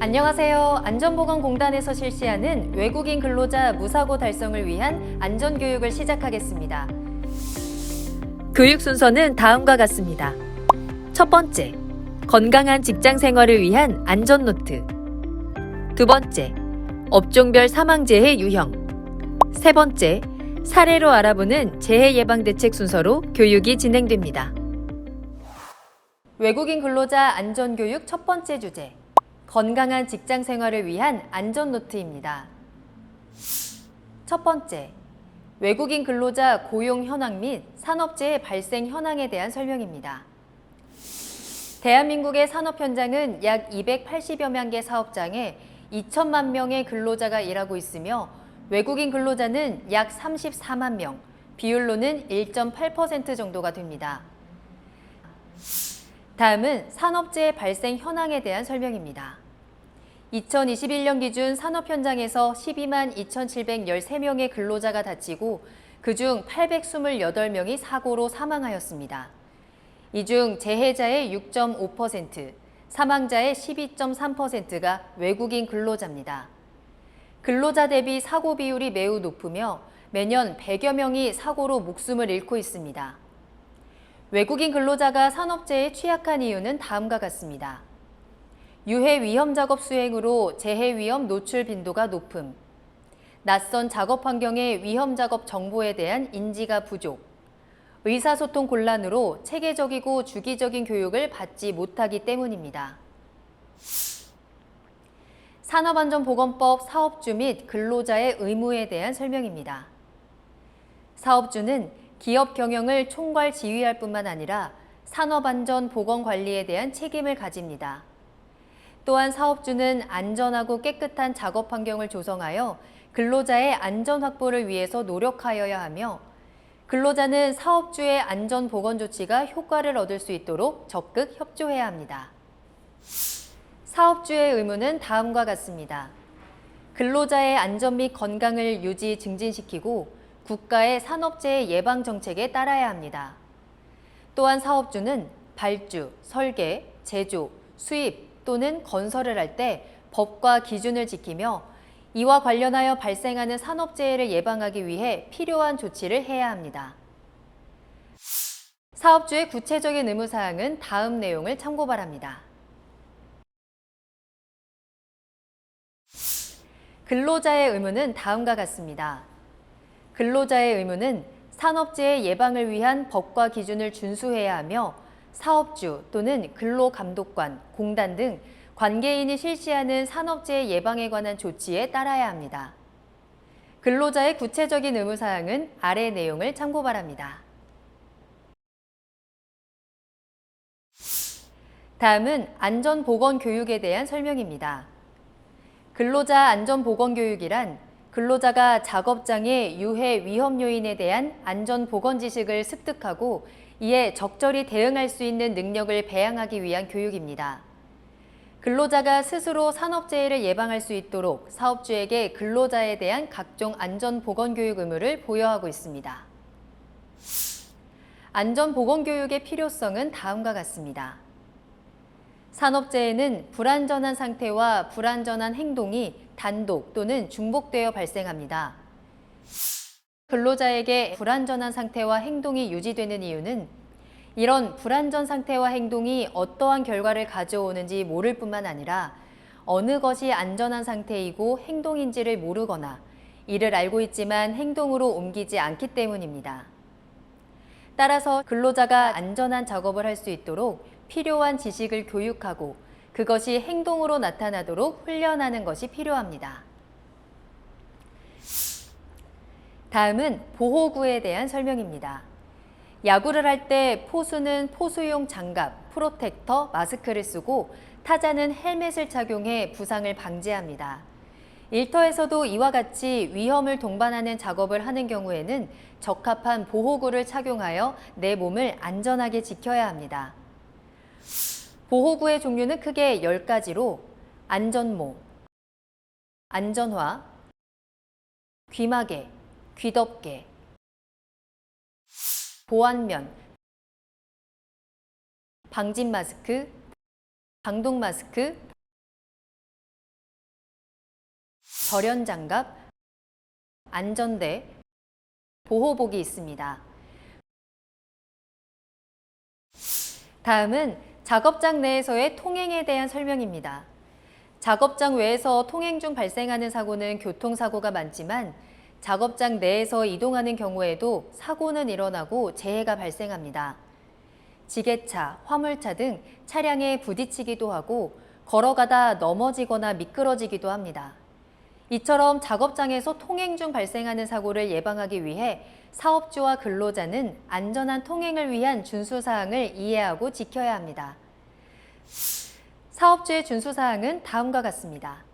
안녕하세요. 안전보건공단에서 실시하는 외국인 근로자 무사고 달성을 위한 안전교육을 시작하겠습니다. 교육 순서는 다음과 같습니다. 첫 번째, 건강한 직장 생활을 위한 안전 노트. 두 번째, 업종별 사망재해 유형. 세 번째, 사례로 알아보는 재해 예방 대책 순서로 교육이 진행됩니다. 외국인 근로자 안전교육 첫 번째 주제. 건강한 직장 생활을 위한 안전 노트입니다. 첫 번째, 외국인 근로자 고용 현황 및 산업재해 발생 현황에 대한 설명입니다. 대한민국의 산업 현장은 약 280여만 개 사업장에 2천만 명의 근로자가 일하고 있으며 외국인 근로자는 약 34만 명, 비율로는 1.8% 정도가 됩니다. 다음은 산업재해 발생 현황에 대한 설명입니다. 2021년 기준 산업 현장에서 12만 2,713명의 근로자가 다치고 그중 828명이 사고로 사망하였습니다. 이 중 재해자의 6.5%, 사망자의 12.3%가 외국인 근로자입니다. 근로자 대비 사고 비율이 매우 높으며 매년 100여 명이 사고로 목숨을 잃고 있습니다. 외국인 근로자가 산업재해에 취약한 이유는 다음과 같습니다. 유해 위험 작업 수행으로 재해 위험 노출 빈도가 높음, 낯선 작업 환경의 위험 작업 정보에 대한 인지가 부족, 의사소통 곤란으로 체계적이고 주기적인 교육을 받지 못하기 때문입니다. 산업안전보건법 사업주 및 근로자의 의무에 대한 설명입니다. 사업주는 기업 경영을 총괄 지휘할 뿐만 아니라 산업안전보건관리에 대한 책임을 가집니다. 또한 사업주는 안전하고 깨끗한 작업 환경을 조성하여 근로자의 안전 확보를 위해서 노력하여야 하며 근로자는 사업주의 안전보건 조치가 효과를 얻을 수 있도록 적극 협조해야 합니다. 사업주의 의무는 다음과 같습니다. 근로자의 안전 및 건강을 유지 증진시키고 국가의 산업재해 예방 정책에 따라야 합니다. 또한 사업주는 발주, 설계, 제조, 수입 또는 건설을 할 때 법과 기준을 지키며 이와 관련하여 발생하는 산업재해를 예방하기 위해 필요한 조치를 해야 합니다. 사업주의 구체적인 의무사항은 다음 내용을 참고 바랍니다. 근로자의 의무는 다음과 같습니다. 근로자의 의무는 산업재해 예방을 위한 법과 기준을 준수해야 하며 사업주 또는 근로감독관, 공단 등 관계인이 실시하는 산업재해 예방에 관한 조치에 따라야 합니다. 근로자의 구체적인 의무사항은 아래 내용을 참고 바랍니다. 다음은 안전보건교육에 대한 설명입니다. 근로자 안전보건교육이란 근로자가 작업장의 유해 위험 요인에 대한 안전보건 지식을 습득하고 이에 적절히 대응할 수 있는 능력을 배양하기 위한 교육입니다. 근로자가 스스로 산업재해를 예방할 수 있도록 사업주에게 근로자에 대한 각종 안전보건교육 의무를 부여하고 있습니다. 안전보건교육의 필요성은 다음과 같습니다. 산업재해는 불안전한 상태와 불안전한 행동이 단독 또는 중복되어 발생합니다. 근로자에게 불안전한 상태와 행동이 유지되는 이유는 이런 불안전 상태와 행동이 어떠한 결과를 가져오는지 모를 뿐만 아니라 어느 것이 안전한 상태이고 행동인지를 모르거나 이를 알고 있지만 행동으로 옮기지 않기 때문입니다. 따라서 근로자가 안전한 작업을 할 수 있도록 필요한 지식을 교육하고 그것이 행동으로 나타나도록 훈련하는 것이 필요합니다. 다음은 보호구에 대한 설명입니다. 야구를 할 때 포수는 포수용 장갑, 프로텍터, 마스크를 쓰고 타자는 헬멧을 착용해 부상을 방지합니다. 일터에서도 이와 같이 위험을 동반하는 작업을 하는 경우에는 적합한 보호구를 착용하여 내 몸을 안전하게 지켜야 합니다. 보호구의 종류는 크게 10가지로 안전모, 안전화, 귀마개, 귀덮개, 보안면, 방진 마스크, 방독 마스크, 절연장갑, 안전대, 보호복이 있습니다. 다음은 작업장 내에서의 통행에 대한 설명입니다. 작업장 외에서 통행 중 발생하는 사고는 교통사고가 많지만 작업장 내에서 이동하는 경우에도 사고는 일어나고 재해가 발생합니다. 지게차, 화물차 등 차량에 부딪히기도 하고 걸어가다 넘어지거나 미끄러지기도 합니다. 이처럼 작업장에서 통행 중 발생하는 사고를 예방하기 위해 사업주와 근로자는 안전한 통행을 위한 준수사항을 이해하고 지켜야 합니다. 사업주의 준수사항은 다음과 같습니다.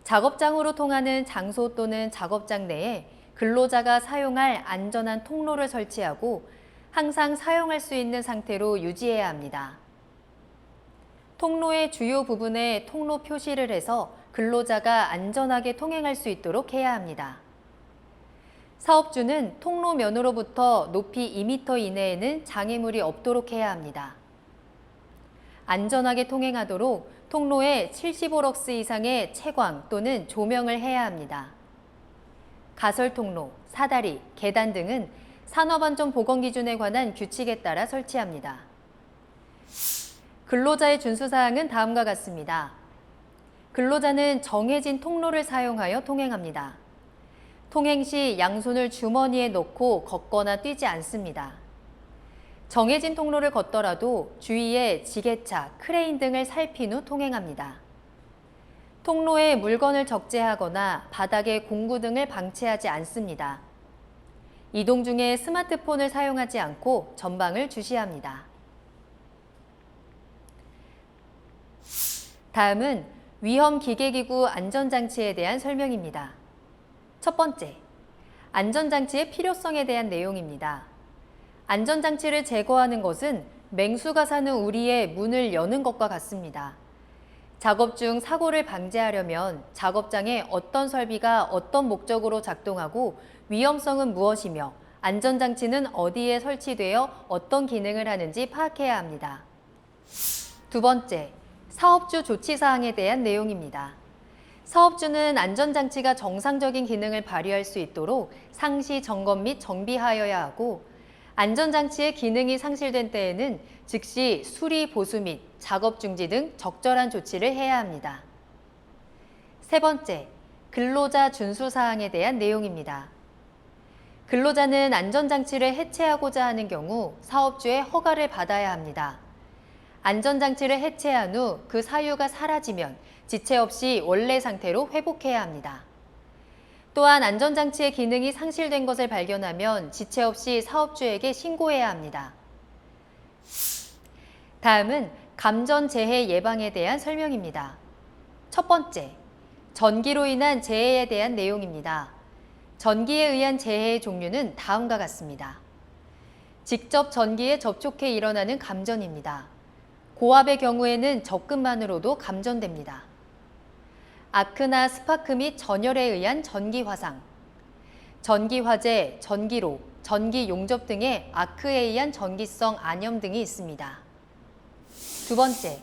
작업장으로 통하는 장소 또는 작업장 내에 근로자가 사용할 안전한 통로를 설치하고 항상 사용할 수 있는 상태로 유지해야 합니다. 통로의 주요 부분에 통로 표시를 해서 근로자가 안전하게 통행할 수 있도록 해야 합니다. 사업주는 통로면으로부터 높이 2m 이내에는 장애물이 없도록 해야 합니다. 안전하게 통행하도록 통로에 75럭스 이상의 채광 또는 조명을 해야 합니다. 가설통로, 사다리, 계단 등은 산업안전보건기준에 관한 규칙에 따라 설치합니다. 근로자의 준수사항은 다음과 같습니다. 근로자는 정해진 통로를 사용하여 통행합니다. 통행 시 양손을 주머니에 넣고 걷거나 뛰지 않습니다. 정해진 통로를 걷더라도 주위에 지게차, 크레인 등을 살핀 후 통행합니다. 통로에 물건을 적재하거나 바닥에 공구 등을 방치하지 않습니다. 이동 중에 스마트폰을 사용하지 않고 전방을 주시합니다. 다음은 위험기계기구 안전장치에 대한 설명입니다. 첫 번째, 안전장치의 필요성에 대한 내용입니다. 안전장치를 제거하는 것은 맹수가 사는 우리의 문을 여는 것과 같습니다. 작업 중 사고를 방지하려면 작업장에 어떤 설비가 어떤 목적으로 작동하고 위험성은 무엇이며 안전장치는 어디에 설치되어 어떤 기능을 하는지 파악해야 합니다. 두 번째, 사업주 조치사항에 대한 내용입니다. 사업주는 안전장치가 정상적인 기능을 발휘할 수 있도록 상시 점검 및 정비하여야 하고 안전장치의 기능이 상실된 때에는 즉시 수리 보수 및 작업 중지 등 적절한 조치를 해야 합니다. 세 번째, 근로자 준수사항에 대한 내용입니다. 근로자는 안전장치를 해체하고자 하는 경우 사업주의 허가를 받아야 합니다. 안전장치를 해체한 후 그 사유가 사라지면 지체 없이 원래 상태로 회복해야 합니다. 또한 안전장치의 기능이 상실된 것을 발견하면 지체 없이 사업주에게 신고해야 합니다. 다음은 감전재해 예방에 대한 설명입니다. 첫 번째, 전기로 인한 재해에 대한 내용입니다. 전기에 의한 재해의 종류는 다음과 같습니다. 직접 전기에 접촉해 일어나는 감전입니다. 고압의 경우에는 접근만으로도 감전됩니다. 아크나 스파크 및 전열에 의한 전기 화상, 전기 화재, 전기로, 전기 용접 등의 아크에 의한 전기성 안염 등이 있습니다. 두 번째,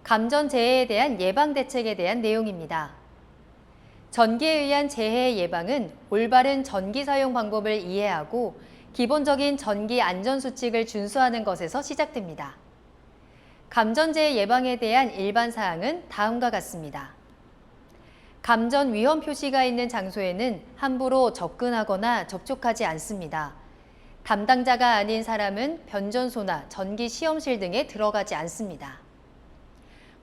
감전 재해에 대한 예방 대책에 대한 내용입니다. 전기에 의한 재해 예방은 올바른 전기 사용 방법을 이해하고 기본적인 전기 안전 수칙을 준수하는 것에서 시작됩니다. 감전재해 예방에 대한 일반 사항은 다음과 같습니다. 감전 위험 표시가 있는 장소에는 함부로 접근하거나 접촉하지 않습니다. 담당자가 아닌 사람은 변전소나 전기 시험실 등에 들어가지 않습니다.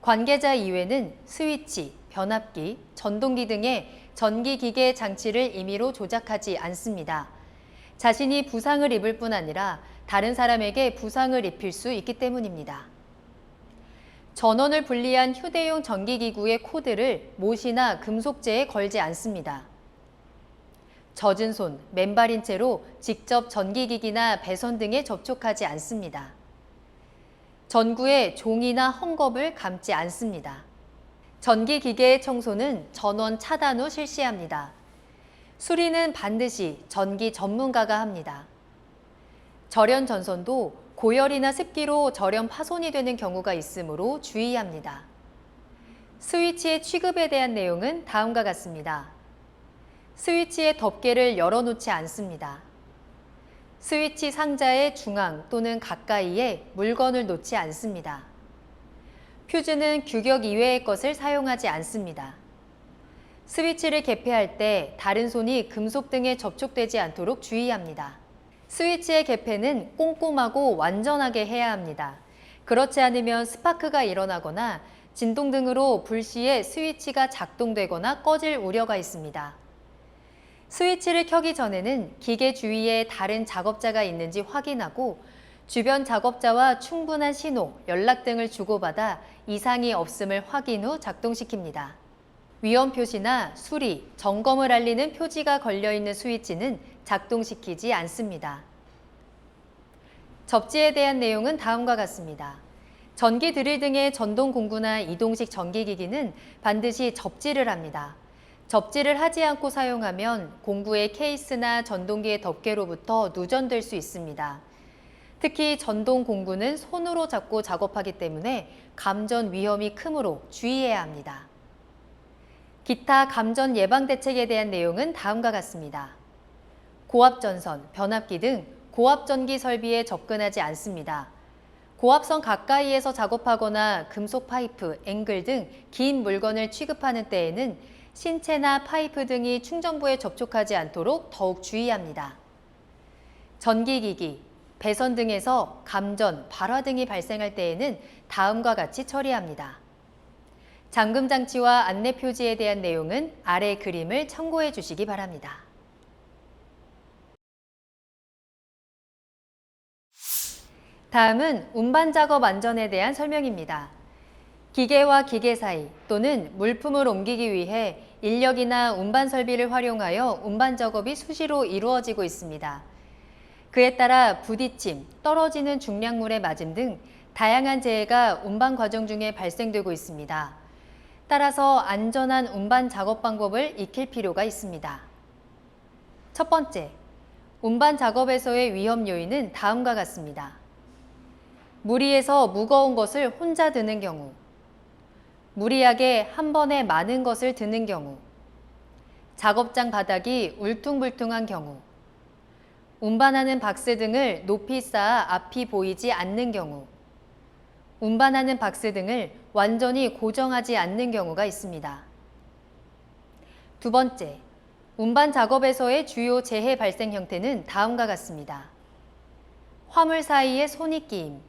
관계자 이외는 스위치, 변압기, 전동기 등의 전기기계 장치를 임의로 조작하지 않습니다. 자신이 부상을 입을 뿐 아니라 다른 사람에게 부상을 입힐 수 있기 때문입니다. 전원을 분리한 휴대용 전기기구의 코드를 못이나 금속재에 걸지 않습니다. 젖은 손, 맨발인 채로 직접 전기기기나 배선 등에 접촉하지 않습니다. 전구에 종이나 헝겊을 감지 않습니다. 전기기계의 청소는 전원 차단 후 실시합니다. 수리는 반드시 전기 전문가가 합니다. 절연 전선도 고열이나 습기로 절연 파손이 되는 경우가 있으므로 주의합니다. 스위치의 취급에 대한 내용은 다음과 같습니다. 스위치의 덮개를 열어놓지 않습니다. 스위치 상자의 중앙 또는 가까이에 물건을 놓지 않습니다. 퓨즈는 규격 이외의 것을 사용하지 않습니다. 스위치를 개폐할 때 다른 손이 금속 등에 접촉되지 않도록 주의합니다. 스위치의 개폐는 꼼꼼하고 완전하게 해야 합니다. 그렇지 않으면 스파크가 일어나거나 진동 등으로 불시에 스위치가 작동되거나 꺼질 우려가 있습니다. 스위치를 켜기 전에는 기계 주위에 다른 작업자가 있는지 확인하고 주변 작업자와 충분한 신호, 연락 등을 주고받아 이상이 없음을 확인 후 작동시킵니다. 위험 표시나 수리, 점검을 알리는 표지가 걸려있는 스위치는 작동시키지 않습니다. 접지에 대한 내용은 다음과 같습니다. 전기 드릴 등의 전동 공구나 이동식 전기기기는 반드시 접지를 합니다. 접지를 하지 않고 사용하면 공구의 케이스나 전동기의 덮개로부터 누전될 수 있습니다. 특히 전동 공구는 손으로 잡고 작업하기 때문에 감전 위험이 크므로 주의해야 합니다. 기타 감전 예방 대책에 대한 내용은 다음과 같습니다. 고압전선, 변압기 등 고압전기 설비에 접근하지 않습니다. 고압선 가까이에서 작업하거나 금속 파이프, 앵글 등 긴 물건을 취급하는 때에는 신체나 파이프 등이 충전부에 접촉하지 않도록 더욱 주의합니다. 전기기기, 배선 등에서 감전, 발화 등이 발생할 때에는 다음과 같이 처리합니다. 잠금 장치와 안내 표지에 대한 내용은 아래 그림을 참고해 주시기 바랍니다. 다음은 운반 작업 안전에 대한 설명입니다. 기계와 기계 사이 또는 물품을 옮기기 위해 인력이나 운반 설비를 활용하여 운반 작업이 수시로 이루어지고 있습니다. 그에 따라 부딪힘, 떨어지는 중량물의 맞음 등 다양한 재해가 운반 과정 중에 발생되고 있습니다. 따라서 안전한 운반 작업 방법을 익힐 필요가 있습니다. 첫 번째, 운반 작업에서의 위험 요인은 다음과 같습니다. 무리해서 무거운 것을 혼자 드는 경우, 무리하게 한 번에 많은 것을 드는 경우, 작업장 바닥이 울퉁불퉁한 경우, 운반하는 박스 등을 높이 쌓아 앞이 보이지 않는 경우, 운반하는 박스 등을 완전히 고정하지 않는 경우가 있습니다. 두 번째, 운반 작업에서의 주요 재해 발생 형태는 다음과 같습니다. 화물 사이에 손이 끼임,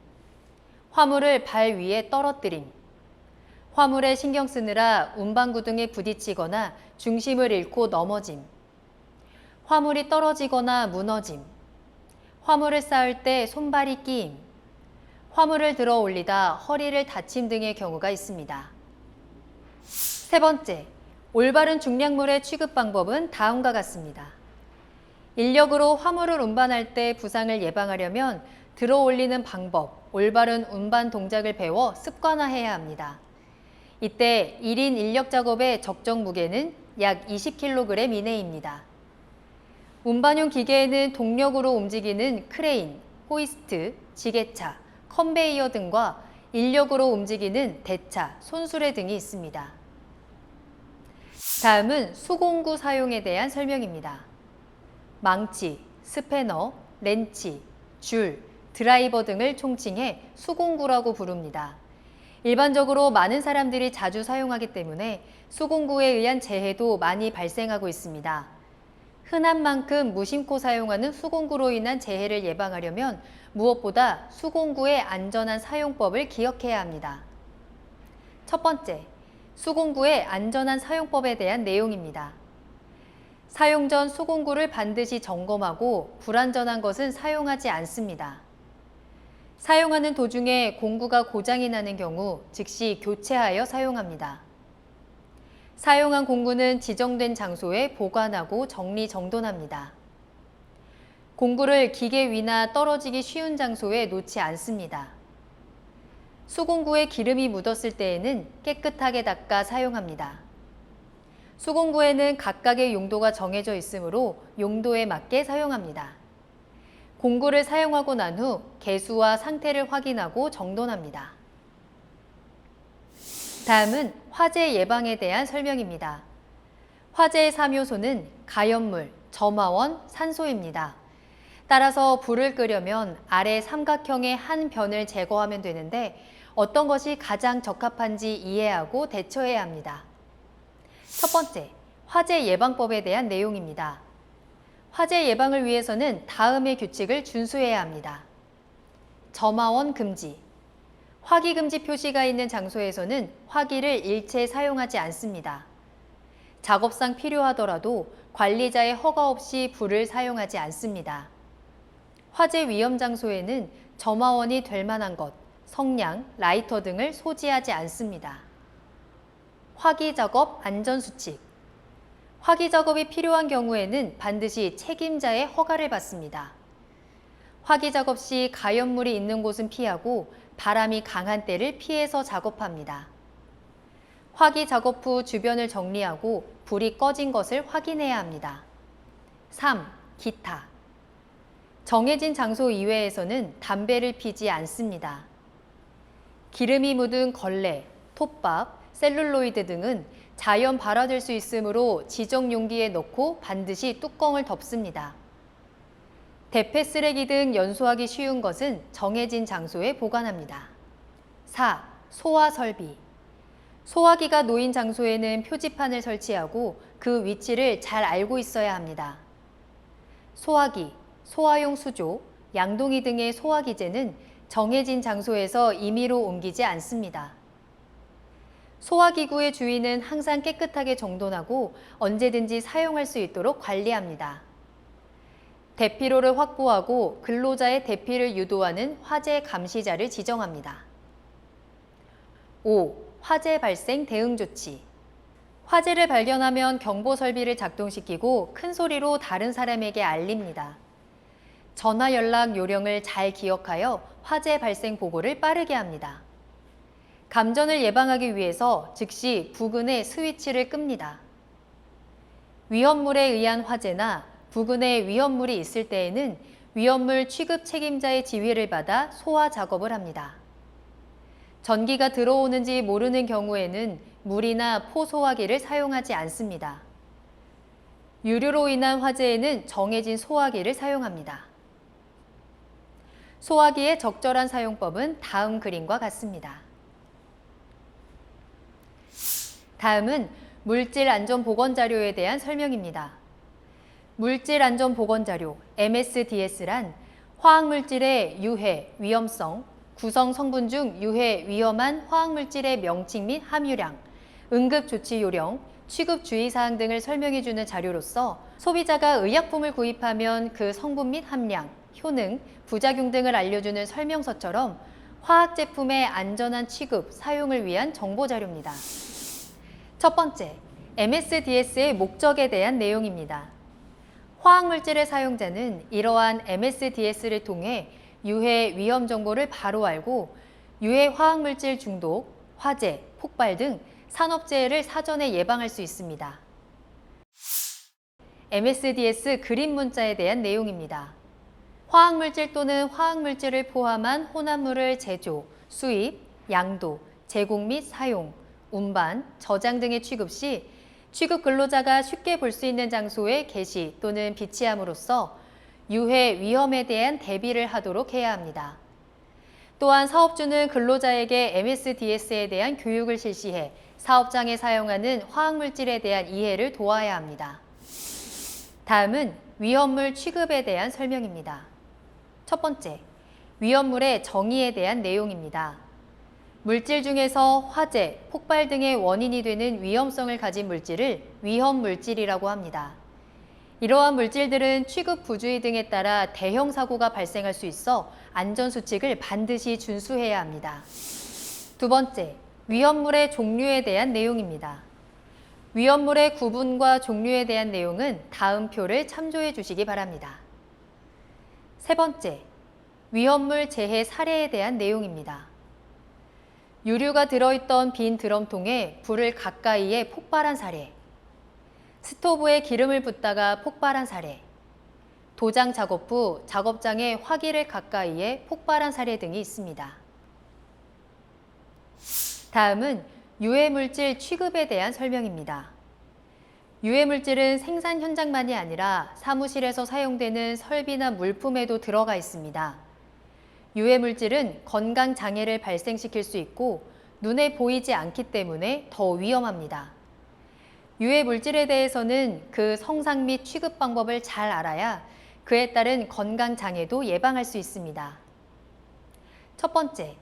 화물을 발 위에 떨어뜨림, 화물에 신경 쓰느라 운반구 등에 부딪히거나 중심을 잃고 넘어짐, 화물이 떨어지거나 무너짐, 화물을 쌓을 때 손발이 끼임, 화물을 들어 올리다 허리를 다침 등의 경우가 있습니다. 세 번째, 올바른 중량물의 취급 방법은 다음과 같습니다. 인력으로 화물을 운반할 때 부상을 예방하려면 들어 올리는 방법, 올바른 운반 동작을 배워 습관화해야 합니다. 이때 1인 인력 작업의 적정 무게는 약 20kg 이내입니다. 운반용 기계에는 동력으로 움직이는 크레인, 호이스트, 지게차, 컨베이어 등과 인력으로 움직이는 대차, 손수레 등이 있습니다. 다음은 수공구 사용에 대한 설명입니다. 망치, 스패너, 렌치, 줄, 드라이버 등을 총칭해 수공구라고 부릅니다. 일반적으로 많은 사람들이 자주 사용하기 때문에 수공구에 의한 재해도 많이 발생하고 있습니다. 흔한 만큼 무심코 사용하는 수공구로 인한 재해를 예방하려면 무엇보다 수공구의 안전한 사용법을 기억해야 합니다. 첫 번째, 수공구의 안전한 사용법에 대한 내용입니다. 사용 전 수공구를 반드시 점검하고 불안전한 것은 사용하지 않습니다. 사용하는 도중에 공구가 고장이 나는 경우 즉시 교체하여 사용합니다. 사용한 공구는 지정된 장소에 보관하고 정리정돈합니다. 공구를 기계 위나 떨어지기 쉬운 장소에 놓지 않습니다. 수공구에 기름이 묻었을 때에는 깨끗하게 닦아 사용합니다. 수공구에는 각각의 용도가 정해져 있으므로 용도에 맞게 사용합니다. 공구를 사용하고 난 후 개수와 상태를 확인하고 정돈합니다. 다음은 화재 예방에 대한 설명입니다. 화재의 3요소는 가연물, 점화원, 산소입니다. 따라서 불을 끄려면 아래 삼각형의 한 변을 제거하면 되는데 어떤 것이 가장 적합한지 이해하고 대처해야 합니다. 첫 번째, 화재 예방법에 대한 내용입니다. 화재 예방을 위해서는 다음의 규칙을 준수해야 합니다. 점화원 금지. 화기 금지 표시가 있는 장소에서는 화기를 일체 사용하지 않습니다. 작업상 필요하더라도 관리자의 허가 없이 불을 사용하지 않습니다. 화재 위험 장소에는 점화원이 될 만한 것, 성냥, 라이터 등을 소지하지 않습니다. 화기 작업 안전 수칙. 화기 작업이 필요한 경우에는 반드시 책임자의 허가를 받습니다. 화기 작업 시 가연물이 있는 곳은 피하고 바람이 강한 때를 피해서 작업합니다. 화기 작업 후 주변을 정리하고 불이 꺼진 것을 확인해야 합니다. 3. 기타. 정해진 장소 이외에서는 담배를 피지 않습니다. 기름이 묻은 걸레, 톱밥, 셀룰로이드 등은 자연 발화될 수 있으므로 지정 용기에 넣고 반드시 뚜껑을 덮습니다. 대패 쓰레기 등 연소하기 쉬운 것은 정해진 장소에 보관합니다. 4. 소화 설비. 소화기가 놓인 장소에는 표지판을 설치하고 그 위치를 잘 알고 있어야 합니다. 소화기, 소화용 수조, 양동이 등의 소화기제는 정해진 장소에서 임의로 옮기지 않습니다. 소화기구의 주위는 항상 깨끗하게 정돈하고 언제든지 사용할 수 있도록 관리합니다. 대피로를 확보하고 근로자의 대피를 유도하는 화재 감시자를 지정합니다. 5. 화재 발생 대응 조치. 화재를 발견하면 경보 설비를 작동시키고 큰 소리로 다른 사람에게 알립니다. 전화 연락 요령을 잘 기억하여 화재 발생 보고를 빠르게 합니다. 감전을 예방하기 위해서 즉시 부근의 스위치를 끕니다. 위험물에 의한 화재나 부근에 위험물이 있을 때에는 위험물 취급 책임자의 지휘를 받아 소화 작업을 합니다. 전기가 들어오는지 모르는 경우에는 물이나 포소화기를 사용하지 않습니다. 유류로 인한 화재에는 정해진 소화기를 사용합니다. 소화기의 적절한 사용법은 다음 그림과 같습니다. 다음은 물질안전보건자료에 대한 설명입니다. 물질안전보건자료 MSDS란 화학물질의 유해, 위험성, 구성 성분 중 유해, 위험한 화학물질의 명칭 및 함유량, 응급조치 요령, 취급 주의사항 등을 설명해주는 자료로서 소비자가 의약품을 구입하면 그 성분 및 함량, 효능, 부작용 등을 알려주는 설명서처럼 화학제품의 안전한 취급, 사용을 위한 정보자료입니다. 첫 번째, MSDS의 목적에 대한 내용입니다. 화학물질의 사용자는 이러한 MSDS를 통해 유해 위험 정보를 바로 알고 유해 화학물질 중독, 화재, 폭발 등 산업재해를 사전에 예방할 수 있습니다. MSDS 그림 문자에 대한 내용입니다. 화학물질 또는 화학물질을 포함한 혼합물을 제조, 수입, 양도, 제공 및 사용, 운반, 저장 등의 취급 시 취급 근로자가 쉽게 볼 수 있는 장소에 게시 또는 비치함으로써 유해 위험에 대한 대비를 하도록 해야 합니다. 또한 사업주는 근로자에게 MSDS에 대한 교육을 실시해 사업장에 사용하는 화학물질에 대한 이해를 도와야 합니다. 다음은 위험물 취급에 대한 설명입니다. 첫 번째, 위험물의 정의에 대한 내용입니다. 물질 중에서 화재, 폭발 등의 원인이 되는 위험성을 가진 물질을 위험물질이라고 합니다. 이러한 물질들은 취급 부주의 등에 따라 대형 사고가 발생할 수 있어 안전수칙을 반드시 준수해야 합니다. 두 번째, 위험물의 종류에 대한 내용입니다. 위험물의 구분과 종류에 대한 내용은 다음 표를 참조해 주시기 바랍니다. 세 번째, 위험물 재해 사례에 대한 내용입니다. 유류가 들어있던 빈 드럼통에 불을 가까이에 폭발한 사례, 스토브에 기름을 붓다가 폭발한 사례, 도장 작업 후 작업장에 화기를 가까이에 폭발한 사례 등이 있습니다. 다음은 유해물질 취급에 대한 설명입니다. 유해물질은 생산 현장만이 아니라 사무실에서 사용되는 설비나 물품에도 들어가 있습니다. 유해물질은 건강 장애를 발생시킬 수 있고 눈에 보이지 않기 때문에 더 위험합니다. 유해물질에 대해서는 그 성상 및 취급 방법을 잘 알아야 그에 따른 건강 장애도 예방할 수 있습니다. 첫 번째,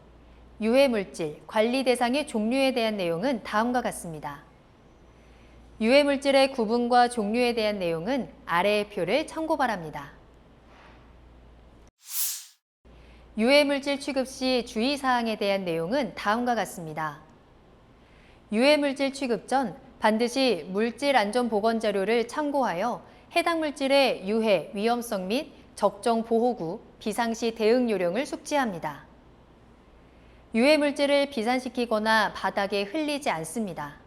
유해물질 관리 대상의 종류에 대한 내용은 다음과 같습니다. 유해물질의 구분과 종류에 대한 내용은 아래의 표를 참고 바랍니다. 유해물질 취급 시 주의사항에 대한 내용은 다음과 같습니다. 유해물질 취급 전 반드시 물질안전보건자료를 참고하여 해당 물질의 유해, 위험성 및 적정 보호구, 비상시 대응 요령을 숙지합니다. 유해물질을 비산시키거나 바닥에 흘리지 않습니다.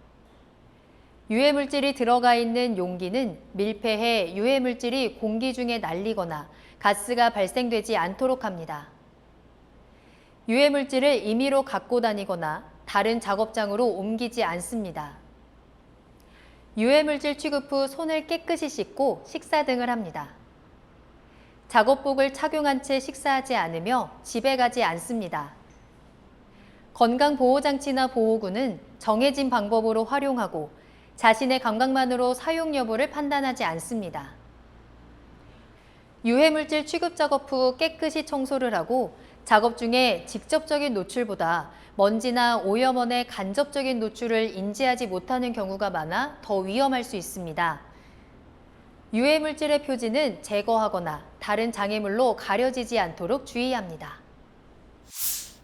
유해물질이 들어가 있는 용기는 밀폐해 유해물질이 공기 중에 날리거나 가스가 발생되지 않도록 합니다. 유해물질을 임의로 갖고 다니거나 다른 작업장으로 옮기지 않습니다. 유해물질 취급 후 손을 깨끗이 씻고 식사 등을 합니다. 작업복을 착용한 채 식사하지 않으며 집에 가지 않습니다. 건강보호장치나 보호구는 정해진 방법으로 활용하고 자신의 감각만으로 사용 여부를 판단하지 않습니다. 유해물질 취급 작업 후 깨끗이 청소를 하고 작업 중에 직접적인 노출보다 먼지나 오염원의 간접적인 노출을 인지하지 못하는 경우가 많아 더 위험할 수 있습니다. 유해물질의 표지는 제거하거나 다른 장애물로 가려지지 않도록 주의합니다.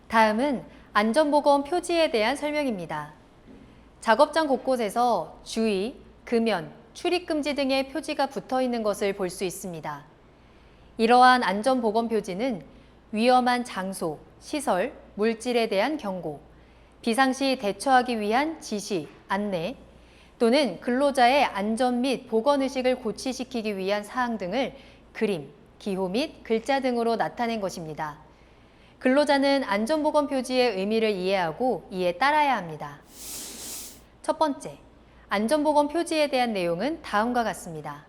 다음은 안전보건 표지에 대한 설명입니다. 작업장 곳곳에서 주의, 금연, 출입금지 등의 표지가 붙어 있는 것을 볼 수 있습니다. 이러한 안전보건 표지는 위험한 장소, 시설, 물질에 대한 경고, 비상시 대처하기 위한 지시, 안내, 또는 근로자의 안전 및 보건의식을 고취시키기 위한 사항 등을 그림, 기호 및 글자 등으로 나타낸 것입니다. 근로자는 안전보건 표지의 의미를 이해하고 이에 따라야 합니다. 첫 번째, 안전보건 표지에 대한 내용은 다음과 같습니다.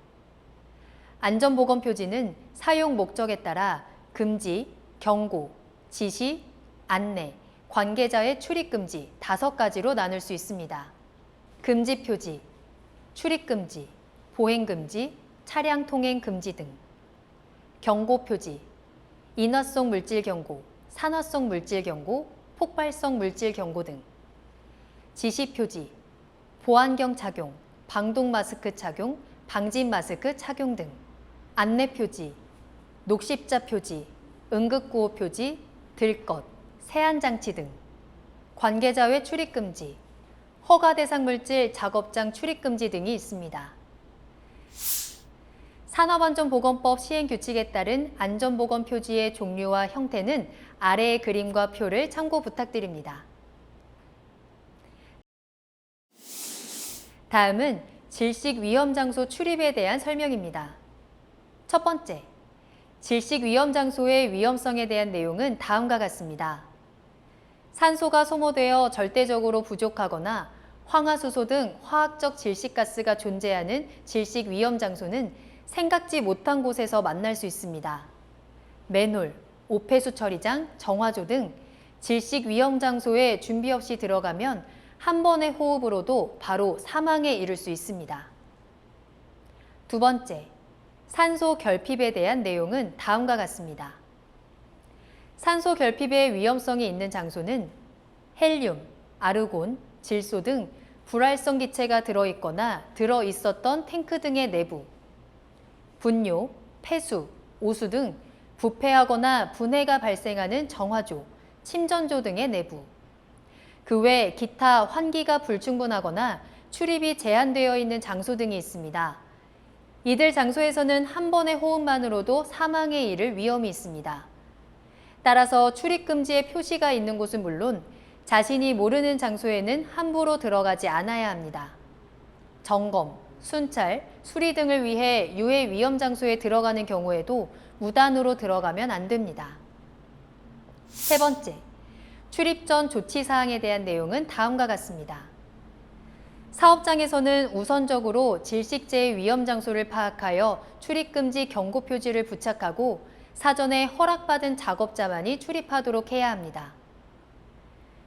안전보건 표지는 사용 목적에 따라 금지, 경고, 지시, 안내, 관계자의 출입금지 5가지로 나눌 수 있습니다. 금지 표지, 출입금지, 보행금지, 차량 통행 금지 등. 경고 표지, 인화성 물질 경고, 산화성 물질 경고, 폭발성 물질 경고 등. 지시 표지, 보안경 착용, 방독 마스크 착용, 방진 마스크 착용 등. 안내 표지, 녹십자 표지, 응급구호 표지, 들것, 세안장치 등. 관계자 외 출입금지, 허가 대상 물질 작업장 출입금지 등이 있습니다. 산업안전보건법 시행규칙에 따른 안전보건 표지의 종류와 형태는 아래의 그림과 표를 참고 부탁드립니다. 다음은 질식 위험 장소 출입에 대한 설명입니다. 첫 번째, 질식 위험 장소의 위험성에 대한 내용은 다음과 같습니다. 산소가 소모되어 절대적으로 부족하거나 황화수소 등 화학적 질식가스가 존재하는 질식 위험 장소는 생각지 못한 곳에서 만날 수 있습니다. 맨홀, 오폐수 처리장, 정화조 등 질식 위험 장소에 준비 없이 들어가면 한 번의 호흡으로도 바로 사망에 이를 수 있습니다. 두 번째, 산소 결핍에 대한 내용은 다음과 같습니다. 산소 결핍의 위험성이 있는 장소는 헬륨, 아르곤, 질소 등 불활성 기체가 들어있거나 들어있었던 탱크 등의 내부, 분뇨, 폐수, 오수 등 부패하거나 분해가 발생하는 정화조, 침전조 등의 내부, 그 외 기타 환기가 불충분하거나 출입이 제한되어 있는 장소 등이 있습니다. 이들 장소에서는 한 번의 호흡만으로도 사망에 이를 위험이 있습니다. 따라서 출입금지의 표시가 있는 곳은 물론 자신이 모르는 장소에는 함부로 들어가지 않아야 합니다. 점검, 순찰, 수리 등을 위해 유해 위험 장소에 들어가는 경우에도 무단으로 들어가면 안 됩니다. 세 번째, 출입 전 조치 사항에 대한 내용은 다음과 같습니다. 사업장에서는 우선적으로 질식제의 위험 장소를 파악하여 출입금지 경고 표지를 부착하고 사전에 허락받은 작업자만이 출입하도록 해야 합니다.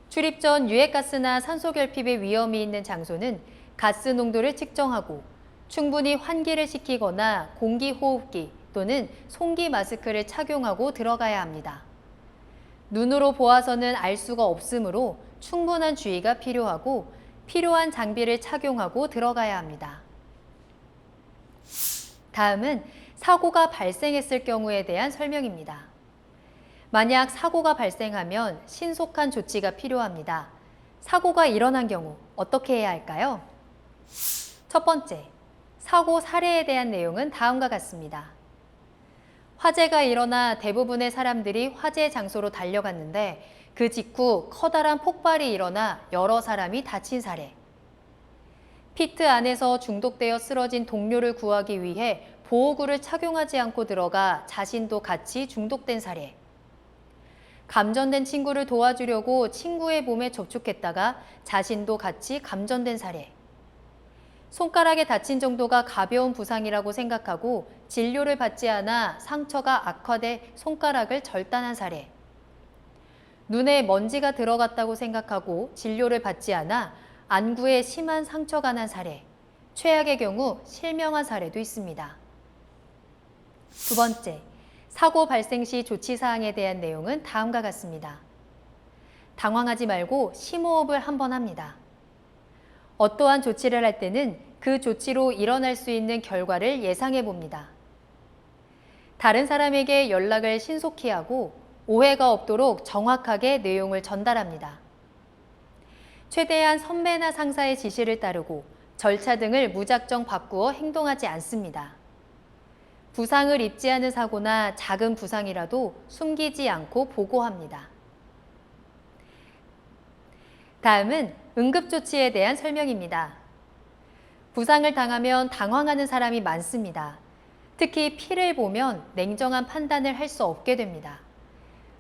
출입 전 유해가스나 산소 결핍의 위험이 있는 장소는 가스 농도를 측정하고 충분히 환기를 시키거나 공기호흡기 또는 송기 마스크를 착용하고 들어가야 합니다. 눈으로 보아서는 알 수가 없으므로 충분한 주의가 필요하고 필요한 장비를 착용하고 들어가야 합니다. 다음은 사고가 발생했을 경우에 대한 설명입니다. 만약 사고가 발생하면 신속한 조치가 필요합니다. 사고가 일어난 경우 어떻게 해야 할까요? 첫 번째, 사고 사례에 대한 내용은 다음과 같습니다. 화재가 일어나 대부분의 사람들이 화재 장소로 달려갔는데 그 직후 커다란 폭발이 일어나 여러 사람이 다친 사례. 피트 안에서 중독되어 쓰러진 동료를 구하기 위해 보호구를 착용하지 않고 들어가 자신도 같이 중독된 사례. 감전된 친구를 도와주려고 친구의 몸에 접촉했다가 자신도 같이 감전된 사례. 손가락에 다친 정도가 가벼운 부상이라고 생각하고 진료를 받지 않아 상처가 악화돼 손가락을 절단한 사례. 눈에 먼지가 들어갔다고 생각하고 진료를 받지 않아 안구에 심한 상처가 난 사례. 최악의 경우 실명한 사례도 있습니다. 두 번째, 사고 발생 시 조치 사항에 대한 내용은 다음과 같습니다. 당황하지 말고 심호흡을 한번 합니다. 어떠한 조치를 할 때는 그 조치로 일어날 수 있는 결과를 예상해 봅니다. 다른 사람에게 연락을 신속히 하고 오해가 없도록 정확하게 내용을 전달합니다. 최대한 선배나 상사의 지시를 따르고 절차 등을 무작정 바꾸어 행동하지 않습니다. 부상을 입지 않은 사고나 작은 부상이라도 숨기지 않고 보고합니다. 다음은 응급조치에 대한 설명입니다. 부상을 당하면 당황하는 사람이 많습니다. 특히 피를 보면 냉정한 판단을 할 수 없게 됩니다.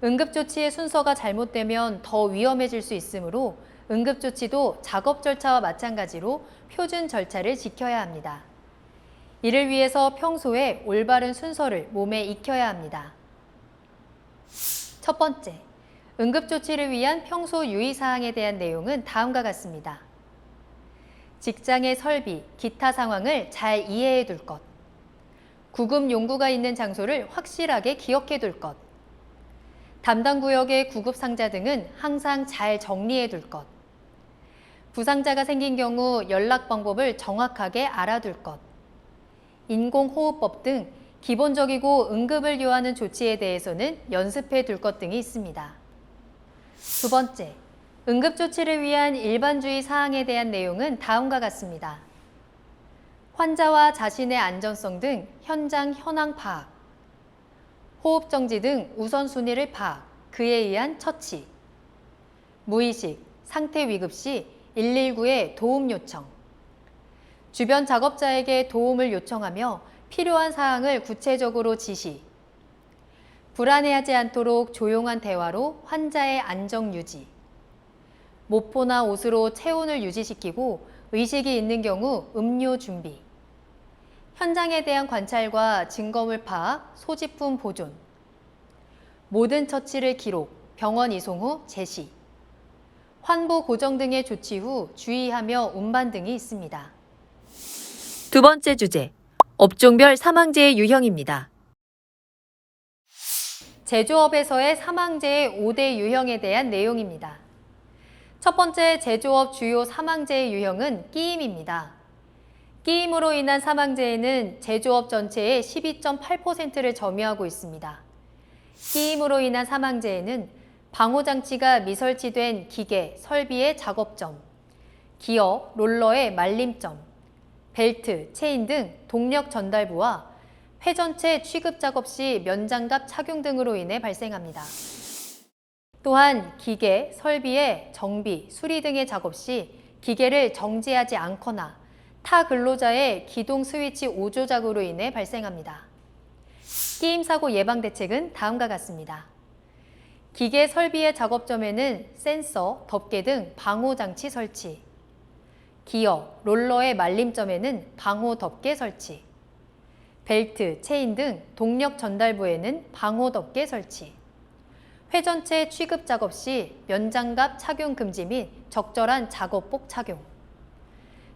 응급조치의 순서가 잘못되면 더 위험해질 수 있으므로 응급조치도 작업 절차와 마찬가지로 표준 절차를 지켜야 합니다. 이를 위해서 평소에 올바른 순서를 몸에 익혀야 합니다. 첫 번째, 응급조치를 위한 평소 유의사항에 대한 내용은 다음과 같습니다. 직장의 설비, 기타 상황을 잘 이해해 둘 것. 구급 용구가 있는 장소를 확실하게 기억해 둘 것. 담당 구역의 구급 상자 등은 항상 잘 정리해 둘 것. 부상자가 생긴 경우 연락 방법을 정확하게 알아둘 것. 인공호흡법 등 기본적이고 응급을 요하는 조치에 대해서는 연습해 둘 것 등이 있습니다. 두 번째, 응급조치를 위한 일반주의 사항에 대한 내용은 다음과 같습니다. 환자와 자신의 안전성 등 현장 현황 파악, 호흡정지 등 우선순위를 파악, 그에 의한 처치, 무의식, 상태 위급 시 119에 도움 요청, 주변 작업자에게 도움을 요청하며 필요한 사항을 구체적으로 지시, 불안해하지 않도록 조용한 대화로 환자의 안정 유지, 모포나 옷으로 체온을 유지시키고 의식이 있는 경우 음료 준비, 현장에 대한 관찰과 증거물 파악, 소지품 보존, 모든 처치를 기록, 병원 이송 후 제시, 환부 고정 등의 조치 후 주의하며 운반 등이 있습니다. 두 번째 주제, 업종별 사망재해 유형입니다. 제조업에서의 사망재해 5대 유형에 대한 내용입니다. 첫 번째 제조업 주요 사망재해 유형은 끼임입니다. 끼임으로 인한 사망재해는 제조업 전체의 12.8%를 점유하고 있습니다. 끼임으로 인한 사망재해는 방호장치가 미설치된 기계, 설비의 작업점, 기어, 롤러의 말림점, 벨트, 체인 등 동력 전달부와 회전체 취급 작업 시 면장갑 착용 등으로 인해 발생합니다. 또한 기계, 설비의 정비, 수리 등의 작업 시 기계를 정지하지 않거나 타 근로자의 기동 스위치 오조작으로 인해 발생합니다. 끼임 사고 예방 대책은 다음과 같습니다. 기계 설비의 작업점에는 센서, 덮개 등 방호 장치 설치. 기어, 롤러의 말림점에는 방호 덮개 설치. 벨트, 체인 등 동력 전달부에는 방호 덮개 설치. 회전체 취급 작업 시 면장갑 착용 금지 및 적절한 작업복 착용.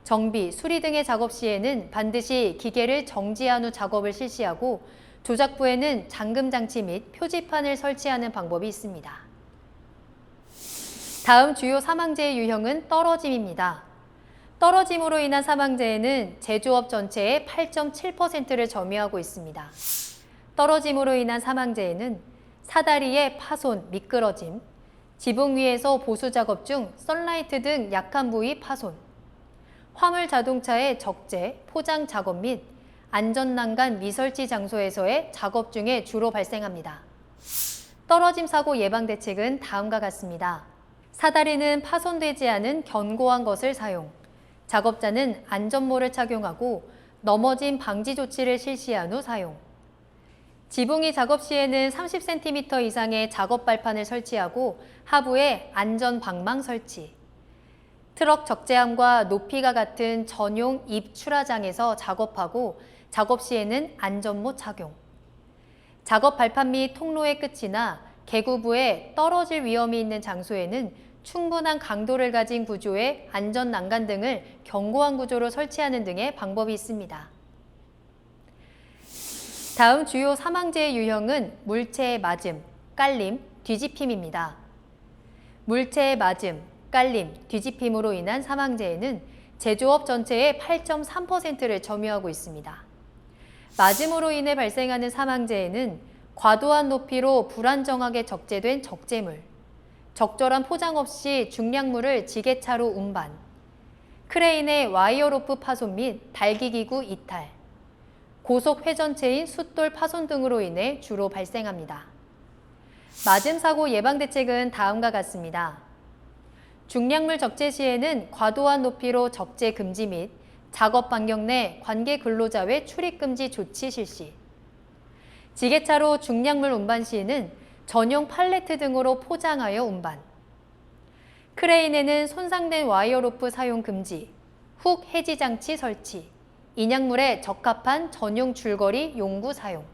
정비, 수리 등의 작업 시에는 반드시 기계를 정지한 후 작업을 실시하고 조작부에는 잠금 장치 및 표지판을 설치하는 방법이 있습니다. 다음 주요 사망재해 유형은 떨어짐입니다. 떨어짐으로 인한 사망재해는 제조업 전체의 8.7%를 점유하고 있습니다. 떨어짐으로 인한 사망재해는 사다리의 파손, 미끄러짐, 지붕 위에서 보수 작업 중 썬라이트 등 약한 부위 파손, 화물 자동차의 적재, 포장 작업 및 안전난간 미설치 장소에서의 작업 중에 주로 발생합니다. 떨어짐 사고 예방 대책은 다음과 같습니다. 사다리는 파손되지 않은 견고한 것을 사용, 작업자는 안전모를 착용하고 넘어짐 방지 조치를 실시한 후 사용, 지붕이 작업 시에는 30cm 이상의 작업 발판을 설치하고 하부에 안전 방망 설치, 트럭 적재함과 높이가 같은 전용 입 출하장에서 작업하고 작업 시에는 안전모 착용, 작업 발판 및 통로의 끝이나 개구부에 떨어질 위험이 있는 장소에는 충분한 강도를 가진 구조의 안전 난간 등을 견고한 구조로 설치하는 등의 방법이 있습니다. 다음 주요 사망재해 유형은 물체의 맞음, 깔림, 뒤집힘입니다. 물체의 맞음, 깔림, 뒤집힘으로 인한 사망재해는 제조업 전체의 8.3%를 점유하고 있습니다. 맞음으로 인해 발생하는 사망재해는 과도한 높이로 불안정하게 적재된 적재물, 적절한 포장 없이 중량물을 지게차로 운반, 크레인의 와이어로프 파손 및 달기기구 이탈, 고속 회전체인 숫돌 파손 등으로 인해 주로 발생합니다. 맞음 사고 예방 대책은 다음과 같습니다. 중량물 적재 시에는 과도한 높이로 적재 금지 및 작업 반경 내 관계 근로자 외 출입 금지 조치 실시. 지게차로 중량물 운반 시에는 전용 팔레트 등으로 포장하여 운반. 크레인에는 손상된 와이어로프 사용 금지, 훅 해지 장치 설치, 인양물에 적합한 전용 줄거리 용구 사용,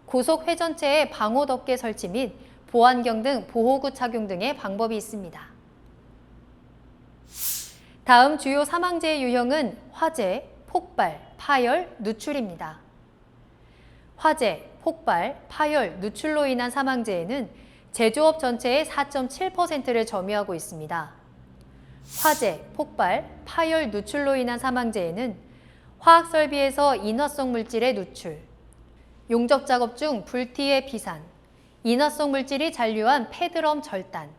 고속 회전체의 방호 덮개 설치 및 보안경 등 보호구 착용 등의 방법이 있습니다. 다음 주요 사망재해 유형은 화재, 폭발, 파열, 누출입니다. 화재, 폭발, 파열, 누출로 인한 사망재해는 제조업 전체의 4.7%를 점유하고 있습니다. 화재, 폭발, 파열, 누출로 인한 사망재해는 화학설비에서 인화성 물질의 누출, 용접 작업 중 불티의 비산, 인화성 물질이 잔류한 폐드럼 절단,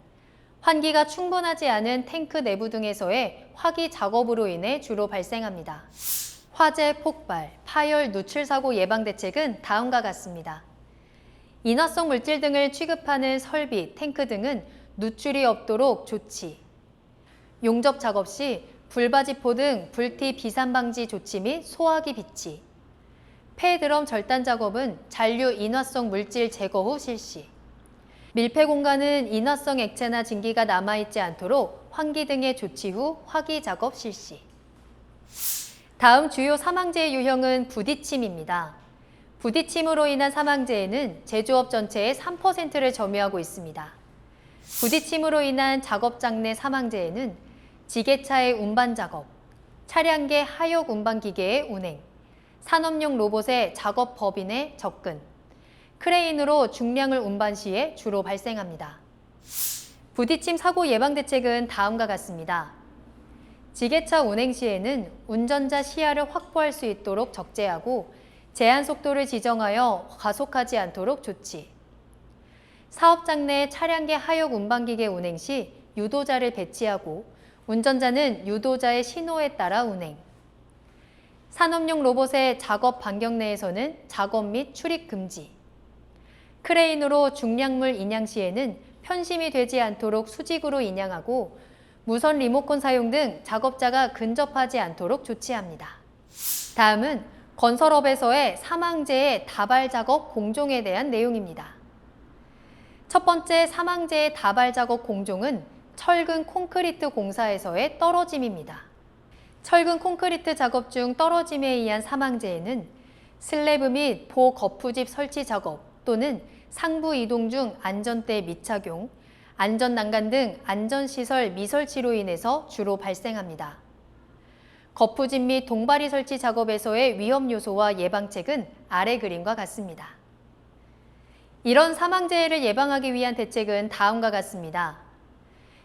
환기가 충분하지 않은 탱크 내부 등에서의 화기 작업으로 인해 주로 발생합니다. 화재, 폭발, 파열, 누출 사고 예방 대책은 다음과 같습니다. 인화성 물질 등을 취급하는 설비, 탱크 등은 누출이 없도록 조치, 용접 작업 시 불바지포 등 불티 비산 방지 조치 및 소화기 비치, 폐드럼 절단 작업은 잔류 인화성 물질 제거 후 실시, 밀폐 공간은 인화성 액체나 증기가 남아있지 않도록 환기 등의 조치 후 화기 작업 실시. 다음 주요 사망재해 유형은 부딪힘입니다. 부딪힘으로 인한 사망재해는 제조업 전체의 3%를 점유하고 있습니다. 부딪힘으로 인한 작업장 내 사망재해는 지게차의 운반 작업, 차량계 하역 운반 기계의 운행, 산업용 로봇의 작업 법인의 접근, 크레인으로 중량을 운반 시에 주로 발생합니다. 부딪힘 사고 예방 대책은 다음과 같습니다. 지게차 운행 시에는 운전자 시야를 확보할 수 있도록 적재하고 제한 속도를 지정하여 가속하지 않도록 조치. 사업장 내 차량계 하역 운반기계 운행 시 유도자를 배치하고 운전자는 유도자의 신호에 따라 운행. 산업용 로봇의 작업 반경 내에서는 작업 및 출입 금지. 크레인으로 중량물 인양 시에는 편심이 되지 않도록 수직으로 인양하고 무선 리모컨 사용 등 작업자가 근접하지 않도록 조치합니다. 다음은 건설업에서의 사망재해 다발 작업 공종에 대한 내용입니다. 첫 번째 사망재해 다발 작업 공종은 철근 콘크리트 공사에서의 떨어짐입니다. 철근 콘크리트 작업 중 떨어짐에 의한 사망재해는 슬래브 및 보거푸집 설치 작업 또는 상부 이동 중 안전대 미착용, 안전난간 등 안전시설 미설치로 인해서 주로 발생합니다. 거푸집 및 동바리 설치 작업에서의 위험 요소와 예방책은 아래 그림과 같습니다. 이런 사망재해를 예방하기 위한 대책은 다음과 같습니다.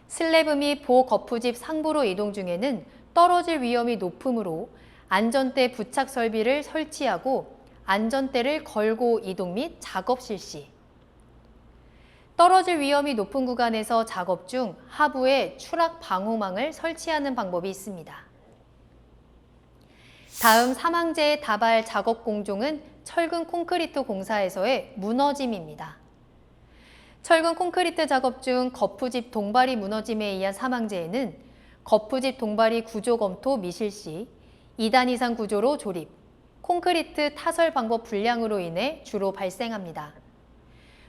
슬래브 및 보거푸집 상부로 이동 중에는 떨어질 위험이 높으므로 안전대 부착 설비를 설치하고 안전대를 걸고 이동 및 작업 실시. 떨어질 위험이 높은 구간에서 작업 중 하부에 추락 방호망을 설치하는 방법이 있습니다. 다음 사망재해 다발 작업 공종은 철근 콘크리트 공사에서의 무너짐입니다. 철근 콘크리트 작업 중 거푸집 동바리 무너짐에 의한 사망재해는 거푸집 동바리 구조 검토 미실시, 2단 이상 구조로 조립, 콘크리트 타설 방법 불량으로 인해 주로 발생합니다.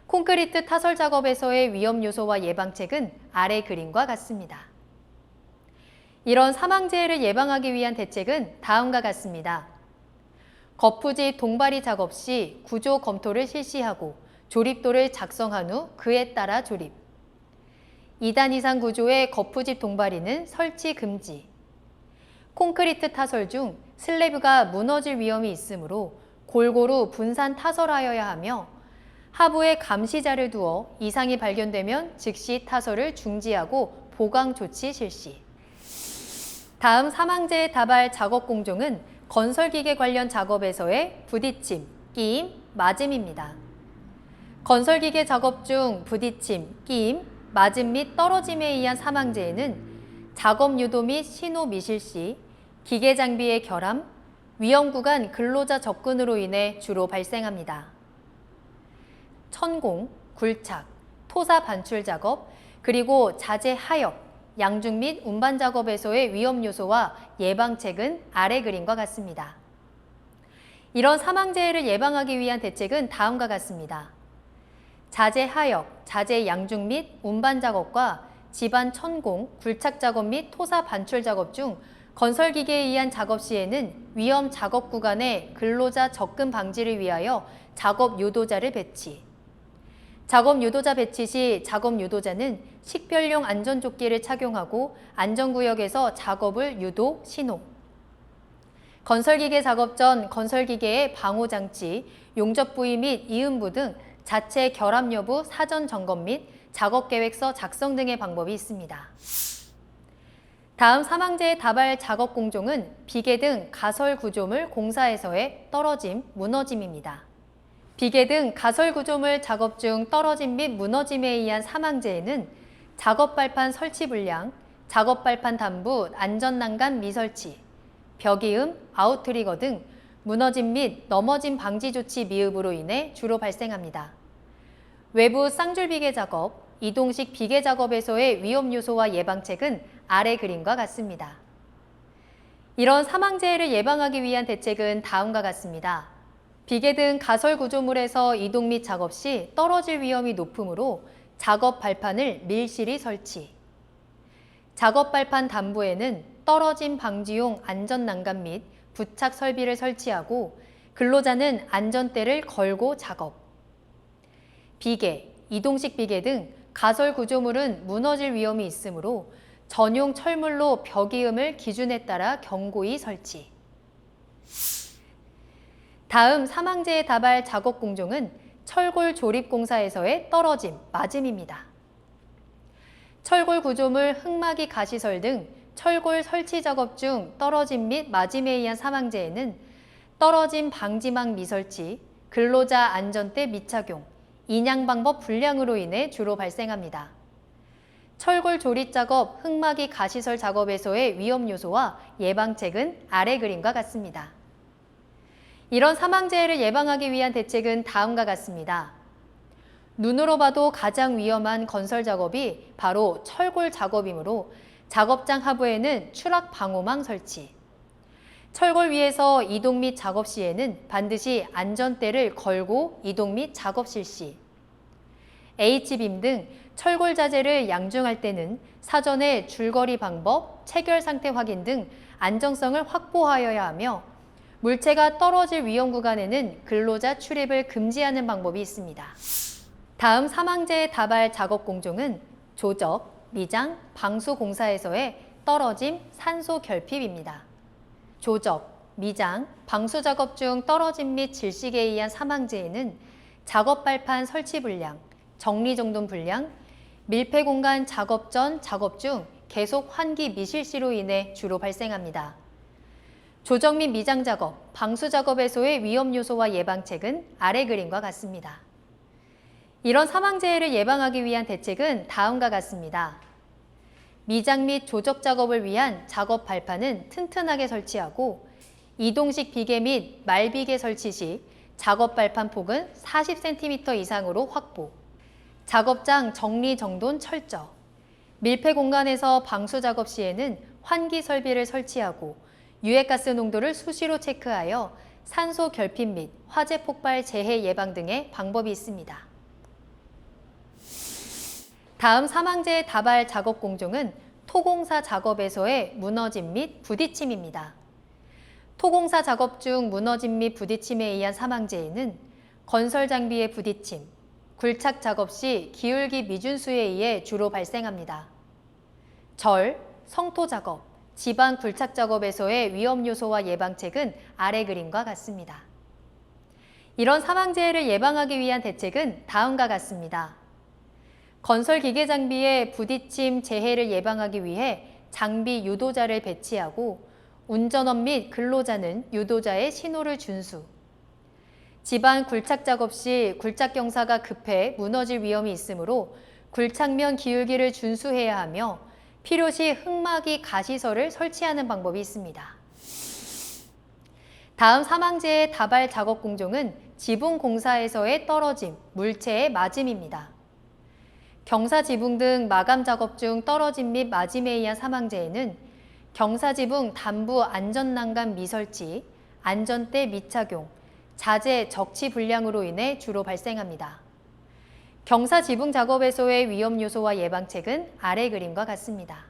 콘크리트 타설 작업에서의 위험 요소와 예방책은 아래 그림과 같습니다. 이런 사망재해를 예방하기 위한 대책은 다음과 같습니다. 거푸집 동바리 작업 시 구조 검토를 실시하고 조립도를 작성한 후 그에 따라 조립. 2단 이상 구조의 거푸집 동바리는 설치 금지. 콘크리트 타설 중 슬래브가 무너질 위험이 있으므로 골고루 분산 타설하여야 하며 하부에 감시자를 두어 이상이 발견되면 즉시 타설을 중지하고 보강 조치 실시. 다음 사망재해 다발 작업 공종은 건설기계 관련 작업에서의 부딪힘, 끼임, 맞음입니다. 건설기계 작업 중 부딪힘, 끼임, 맞음 및 떨어짐에 의한 사망재해는 작업 유도 및 신호 미실시, 기계 장비의 결함, 위험 구간 근로자 접근으로 인해 주로 발생합니다. 천공, 굴착, 토사 반출 작업, 그리고 자재 하역, 양중 및 운반 작업에서의 위험 요소와 예방책은 아래 그림과 같습니다. 이런 사망재해를 예방하기 위한 대책은 다음과 같습니다. 자재 하역, 자재 양중 및 운반 작업과 집안 천공, 굴착 작업 및 토사 반출 작업 중 건설기계에 의한 작업 시에는 위험 작업 구간에 근로자 접근 방지를 위하여 작업 유도자를 배치. 작업 유도자 배치 시 작업 유도자는 식별용 안전조끼를 착용하고 안전구역에서 작업을 유도, 신호. 건설기계 작업 전 건설기계의 방호장치, 용접 부위 및 이음부 등 자체 결함 여부 사전 점검 및 작업계획서 작성 등의 방법이 있습니다. 다음 사망재해 다발 작업 공종은 비계 등 가설 구조물 공사에서의 떨어짐, 무너짐입니다. 비계 등 가설 구조물 작업 중 떨어짐 및 무너짐에 의한 사망재해는 작업 발판 설치 불량, 작업 발판 단부 안전난간 미설치, 벽이음, 아웃트리거 등 무너짐 및 넘어짐 방지 조치 미흡으로 인해 주로 발생합니다. 외부 쌍줄 비계 작업, 이동식 비계 작업에서의 위험 요소와 예방책은 아래 그림과 같습니다. 이런 사망재해를 예방하기 위한 대책은 다음과 같습니다. 비계 등 가설 구조물에서 이동 및 작업 시 떨어질 위험이 높으므로 작업 발판을 밀실히 설치. 작업 발판 단부에는 떨어짐 방지용 안전난간 및 부착 설비를 설치하고 근로자는 안전대를 걸고 작업. 비계, 이동식 비계 등 가설 구조물은 무너질 위험이 있으므로 전용 철물로 벽이음을 기준에 따라 견고히 설치. 다음 사망재해 다발 작업 공종은 철골 조립 공사에서의 떨어짐, 맞음입니다. 철골 구조물 흙막이 가시설 등 철골 설치 작업 중 떨어짐 및 맞음에 의한 사망재해는 떨어짐 방지망 미설치, 근로자 안전대 미착용, 인양 방법 불량으로 인해 주로 발생합니다. 철골 조립 작업, 흙막이 가시설 작업에서의 위험 요소와 예방책은 아래 그림과 같습니다. 이런 사망재해를 예방하기 위한 대책은 다음과 같습니다. 눈으로 봐도 가장 위험한 건설 작업이 바로 철골 작업이므로 작업장 하부에는 추락 방호망 설치. 철골 위에서 이동 및 작업 시에는 반드시 안전대를 걸고 이동 및 작업 실시. H빔 등 철골 자재를 양중할 때는 사전에 줄거리 방법, 체결 상태 확인 등 안정성을 확보하여야 하며 물체가 떨어질 위험 구간에는 근로자 출입을 금지하는 방법이 있습니다. 다음 사망재의 다발 작업 공종은 조적, 미장, 방수 공사에서의 떨어짐, 산소 결핍입니다. 조적, 미장, 방수 작업 중 떨어짐 및 질식에 의한 사망재에는 작업 발판 설치 불량, 정리 정돈 불량, 밀폐 공간 작업 전, 작업 중 계속 환기 미실시로 인해 주로 발생합니다. 조적 및 미장 작업, 방수 작업에서의 위험 요소와 예방책은 아래 그림과 같습니다. 이런 사망재해를 예방하기 위한 대책은 다음과 같습니다. 미장 및 조적 작업을 위한 작업 발판은 튼튼하게 설치하고 이동식 비계 및 말비계 설치 시 작업 발판 폭은 40cm 이상으로 확보, 작업장 정리 정돈 철저, 밀폐 공간에서 방수 작업 시에는 환기 설비를 설치하고 유해가스 농도를 수시로 체크하여 산소 결핍 및 화재 폭발 재해 예방 등의 방법이 있습니다. 다음 사망재의 다발 작업 공종은 토공사 작업에서의 무너짐 및 부딪힘입니다. 토공사 작업 중 무너짐 및 부딪힘에 의한 사망재해는 건설 장비의 부딪힘, 굴착 작업 시 기울기 미준수에 의해 주로 발생합니다. 절, 성토 작업, 지반 굴착 작업에서의 위험 요소와 예방책은 아래 그림과 같습니다. 이런 사망재해를 예방하기 위한 대책은 다음과 같습니다. 건설 기계 장비의 부딪힘 재해를 예방하기 위해 장비 유도자를 배치하고 운전원 및 근로자는 유도자의 신호를 준수. 집안 굴착 작업 시 굴착 경사가 급해 무너질 위험이 있으므로 굴착면 기울기를 준수해야 하며 필요시 흙막이 가시설을 설치하는 방법이 있습니다. 다음 사망재의 다발 작업 공종은 지붕 공사에서의 떨어짐, 물체의 맞음입니다. 경사 지붕 등 마감 작업 중 떨어짐 및 맞음에 의한 사망재해는 경사지붕 단부 안전난간 미설치, 안전대 미착용, 자재 적치 불량으로 인해 주로 발생합니다. 경사지붕 작업에서의 위험 요소와 예방책은 아래 그림과 같습니다.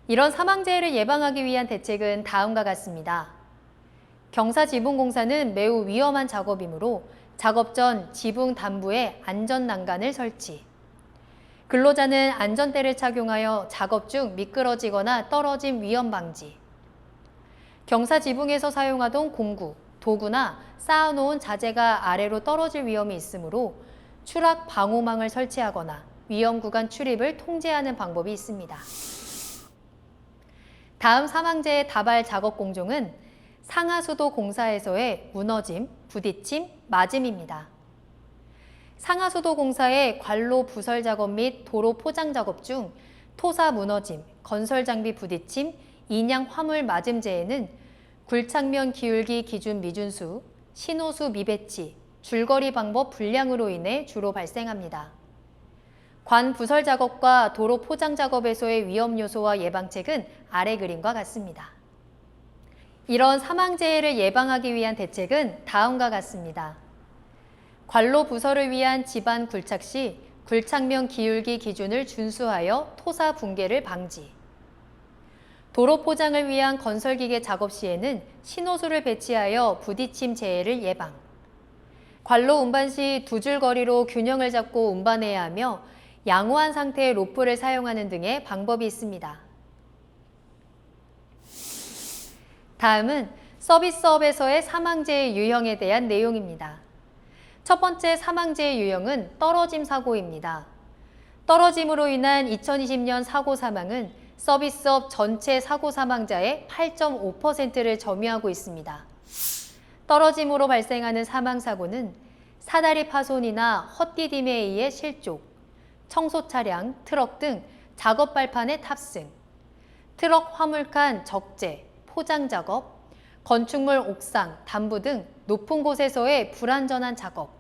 이런 사망재해를 예방하기 위한 대책은 다음과 같습니다. 경사지붕 공사는 매우 위험한 작업이므로 작업 전 지붕 단부에 안전난간을 설치, 근로자는 안전대를 착용하여 작업 중 미끄러지거나 떨어짐 위험 방지, 경사 지붕에서 사용하던 공구, 도구나 쌓아놓은 자재가 아래로 떨어질 위험이 있으므로 추락 방호망을 설치하거나 위험 구간 출입을 통제하는 방법이 있습니다. 다음 사망재의 다발 작업 공종은 상하수도 공사에서의 무너짐, 부딪힘, 맞음입니다. 상하수도 공사의 관로 부설 작업 및 도로 포장 작업 중 토사 무너짐, 건설 장비 부딪힘, 인양 화물 맞음재해는 굴착면 기울기 기준 미준수, 신호수 미배치, 줄거리 방법 불량으로 인해 주로 발생합니다. 관 부설 작업과 도로 포장 작업에서의 위험 요소와 예방책은 아래 그림과 같습니다. 이런 사망재해를 예방하기 위한 대책은 다음과 같습니다. 관로 부설을 위한 집안 굴착 시 굴착면 기울기 기준을 준수하여 토사 붕괴를 방지. 도로 포장을 위한 건설기계 작업 시에는 신호수를 배치하여 부딪힘 재해를 예방. 관로 운반 시 두 줄 거리로 균형을 잡고 운반해야 하며 양호한 상태의 로프를 사용하는 등의 방법이 있습니다. 다음은 서비스업에서의 사망재해 유형에 대한 내용입니다. 첫 번째 사망재해 유형은 떨어짐 사고입니다. 떨어짐으로 인한 2020년 사고 사망은 서비스업 전체 사고 사망자의 8.5%를 점유하고 있습니다. 떨어짐으로 발생하는 사망사고는 사다리 파손이나 헛디딤에 의해 실족, 청소 차량, 트럭 등 작업 발판의 탑승, 트럭 화물칸 적재, 포장 작업, 건축물 옥상, 단부 등 높은 곳에서의 불안전한 작업,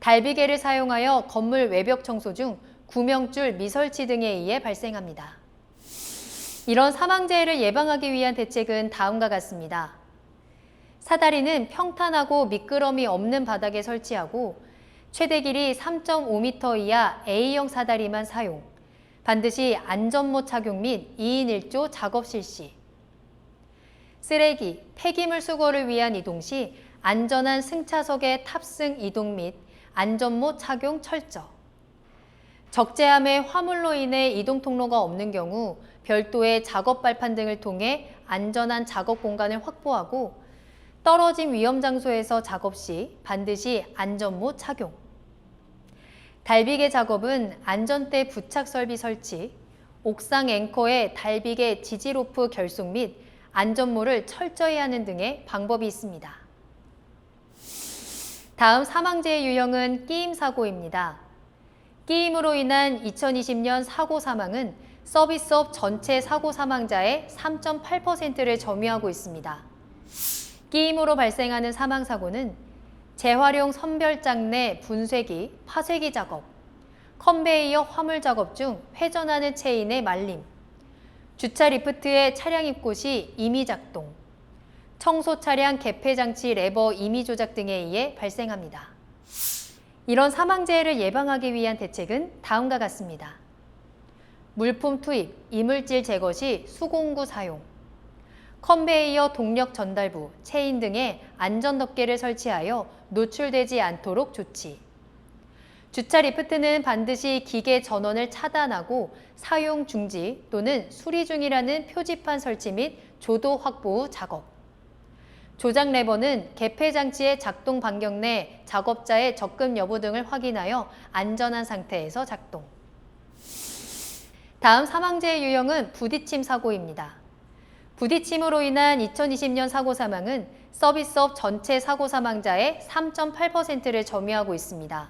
달비개를 사용하여 건물 외벽 청소 중 구명줄 미설치 등에 의해 발생합니다. 이런 사망재해를 예방하기 위한 대책은 다음과 같습니다. 사다리는 평탄하고 미끄럼이 없는 바닥에 설치하고 최대 길이 3.5m 이하 A형 사다리만 사용, 반드시 안전모 착용 및 2인 1조 작업 실시. 쓰레기, 폐기물 수거를 위한 이동 시 안전한 승차석의 탑승 이동 및 안전모 착용 철저. 적재함의 화물로 인해 이동 통로가 없는 경우 별도의 작업 발판 등을 통해 안전한 작업 공간을 확보하고 떨어진 위험 장소에서 작업 시 반드시 안전모 착용. 달비계 작업은 안전대 부착 설비 설치, 옥상 앵커에 달비계 지지로프 결속 및 안전모를 철저히 하는 등의 방법이 있습니다. 다음 사망재의 유형은 끼임 사고입니다. 끼임으로 인한 2020년 사고 사망은 서비스업 전체 사고 사망자의 3.8%를 점유하고 있습니다. 끼임으로 발생하는 사망 사고는 재활용 선별장 내 분쇄기, 파쇄기 작업, 컨베이어 화물 작업 중 회전하는 체인의 말림, 주차 리프트의 차량 입고 시 임의 작동, 청소 차량 개폐 장치 레버 임의 조작 등에 의해 발생합니다. 이런 사망재해를 예방하기 위한 대책은 다음과 같습니다. 물품 투입, 이물질 제거 시 수공구 사용, 컨베이어 동력 전달부, 체인 등의 안전 덮개를 설치하여 노출되지 않도록 조치. 주차 리프트는 반드시 기계 전원을 차단하고 사용 중지 또는 수리 중이라는 표지판 설치 및 조도 확보 후 작업. 조작 레버는 개폐 장치의 작동 반경 내 작업자의 접근 여부 등을 확인하여 안전한 상태에서 작동. 다음 사망재의 유형은 부딪힘 사고입니다. 부딪힘으로 인한 2020년 사고 사망은 서비스업 전체 사고 사망자의 3.8%를 점유하고 있습니다.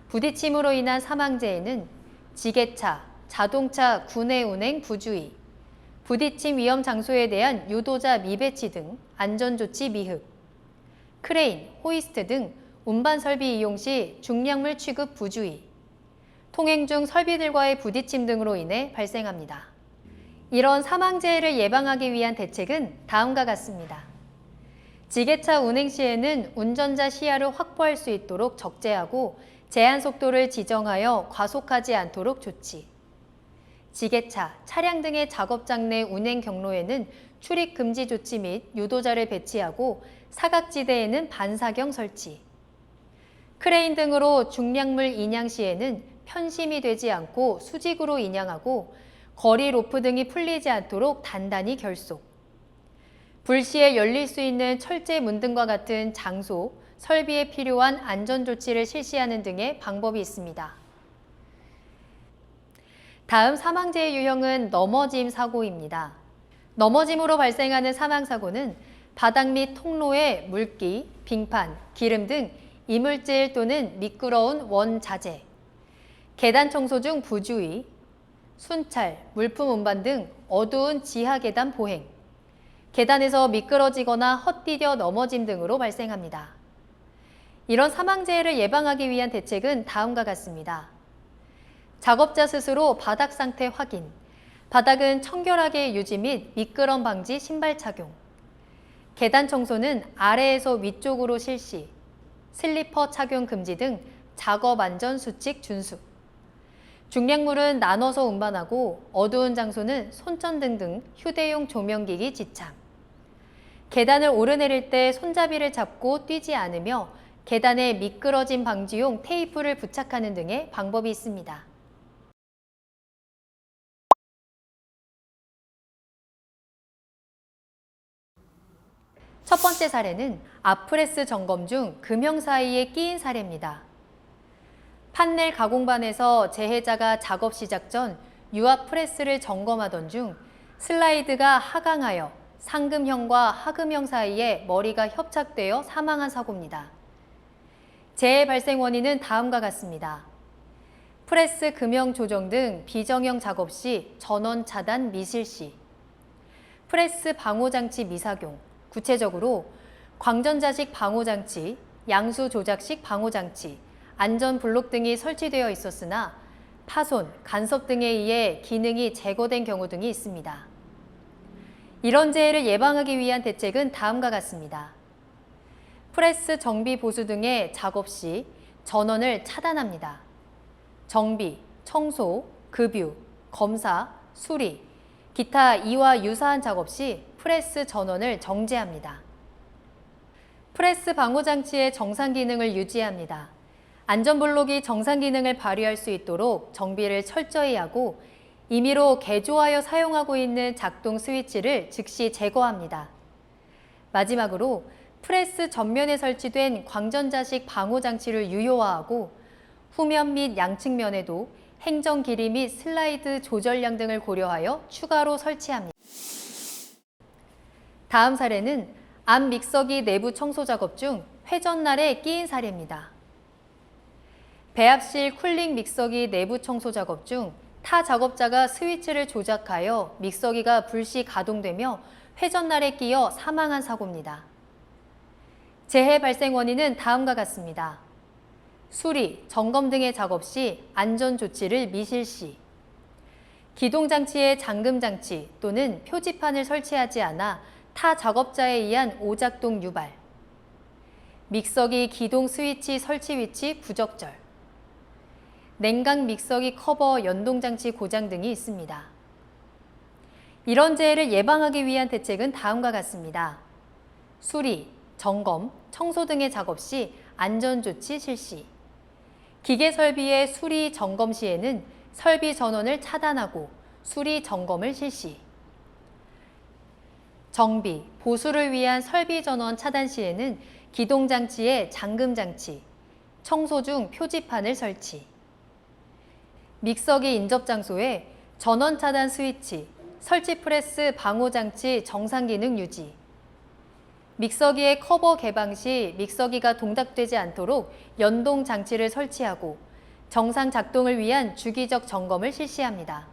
부딪힘으로 인한 사망재해는 지게차, 자동차 구내 운행 부주의, 부딪힘 위험 장소에 대한 유도자 미배치 등 안전조치 미흡, 크레인, 호이스트 등 운반 설비 이용 시 중량물 취급 부주의, 통행 중 설비들과의 부딪힘 등으로 인해 발생합니다. 이런 사망재해를 예방하기 위한 대책은 다음과 같습니다. 지게차 운행 시에는 운전자 시야를 확보할 수 있도록 적재하고 제한 속도를 지정하여 과속하지 않도록 조치. 지게차, 차량 등의 작업장 내 운행 경로에는 출입 금지 조치 및 유도자를 배치하고 사각지대에는 반사경 설치. 크레인 등으로 중량물 인양 시에는 편심이 되지 않고 수직으로 인양하고 거리 로프 등이 풀리지 않도록 단단히 결속. 불시에 열릴 수 있는 철제 문 등과 같은 장소, 설비에 필요한 안전조치를 실시하는 등의 방법이 있습니다. 다음 사망재의 유형은 넘어짐 사고입니다. 넘어짐으로 발생하는 사망사고는 바닥 및 통로에 물기, 빙판, 기름 등 이물질 또는 미끄러운 원자재, 계단 청소 중 부주의, 순찰, 물품 운반 등 어두운 지하 계단 보행, 계단에서 미끄러지거나 헛디뎌 넘어짐 등으로 발생합니다. 이런 사망재해를 예방하기 위한 대책은 다음과 같습니다. 작업자 스스로 바닥 상태 확인, 바닥은 청결하게 유지 및 미끄럼 방지 신발 착용, 계단 청소는 아래에서 위쪽으로 실시, 슬리퍼 착용 금지 등 작업 안전 수칙 준수, 중량물은 나눠서 운반하고 어두운 장소는 손전등 등 휴대용 조명기기 지참, 계단을 오르내릴 때 손잡이를 잡고 뛰지 않으며 계단에 미끄러짐 방지용 테이프를 부착하는 등의 방법이 있습니다. 첫 번째 사례는 앞프레스 점검 중 금형 사이에 끼인 사례입니다. 판넬 가공반에서 재해자가 작업 시작 전 유압 프레스를 점검하던 중 슬라이드가 하강하여 상금형과 하금형 사이에 머리가 협착되어 사망한 사고입니다. 재해 발생 원인은 다음과 같습니다. 프레스 금형 조정 등 비정형 작업 시 전원 차단 미실시, 프레스 방호장치 미작용, 구체적으로 광전자식 방호장치, 양수 조작식 방호장치, 안전 블록 등이 설치되어 있었으나 파손, 간섭 등에 의해 기능이 제거된 경우 등이 있습니다. 이런 재해를 예방하기 위한 대책은 다음과 같습니다. 프레스 정비 보수 등의 작업 시 전원을 차단합니다. 정비, 청소, 급유, 검사, 수리, 기타 이와 유사한 작업 시 프레스 전원을 정지합니다. 프레스 방호 장치의 정상 기능을 유지합니다. 안전블록이 정상 기능을 발휘할 수 있도록 정비를 철저히 하고 임의로 개조하여 사용하고 있는 작동 스위치를 즉시 제거합니다. 마지막으로 프레스 전면에 설치된 광전자식 방호 장치를 유효화하고 후면 및 양측면에도 행정 길이 및 슬라이드 조절량 등을 고려하여 추가로 설치합니다. 다음 사례는 암 믹서기 내부 청소 작업 중 회전날에 끼인 사례입니다. 배합실 쿨링 믹서기 내부 청소 작업 중 타 작업자가 스위치를 조작하여 믹서기가 불시 가동되며 회전날에 끼어 사망한 사고입니다. 재해 발생 원인은 다음과 같습니다. 수리, 점검 등의 작업 시 안전조치를 미실시, 기동장치에 잠금장치 또는 표지판을 설치하지 않아 타 작업자에 의한 오작동 유발, 믹서기 기동 스위치 설치 위치 부적절, 냉각 믹서기 커버 연동장치 고장 등이 있습니다. 이런 재해를 예방하기 위한 대책은 다음과 같습니다. 수리, 점검, 청소 등의 작업 시 안전조치 실시, 기계 설비의 수리, 점검 시에는 설비 전원을 차단하고 수리, 점검을 실시, 정비, 보수를 위한 설비 전원 차단 시에는 기동장치에 잠금장치, 청소 중 표지판을 설치, 믹서기 인접 장소에 전원 차단 스위치, 설치 프레스 방호 장치 정상 기능 유지, 믹서기의 커버 개방 시 믹서기가 동작되지 않도록 연동 장치를 설치하고 정상 작동을 위한 주기적 점검을 실시합니다.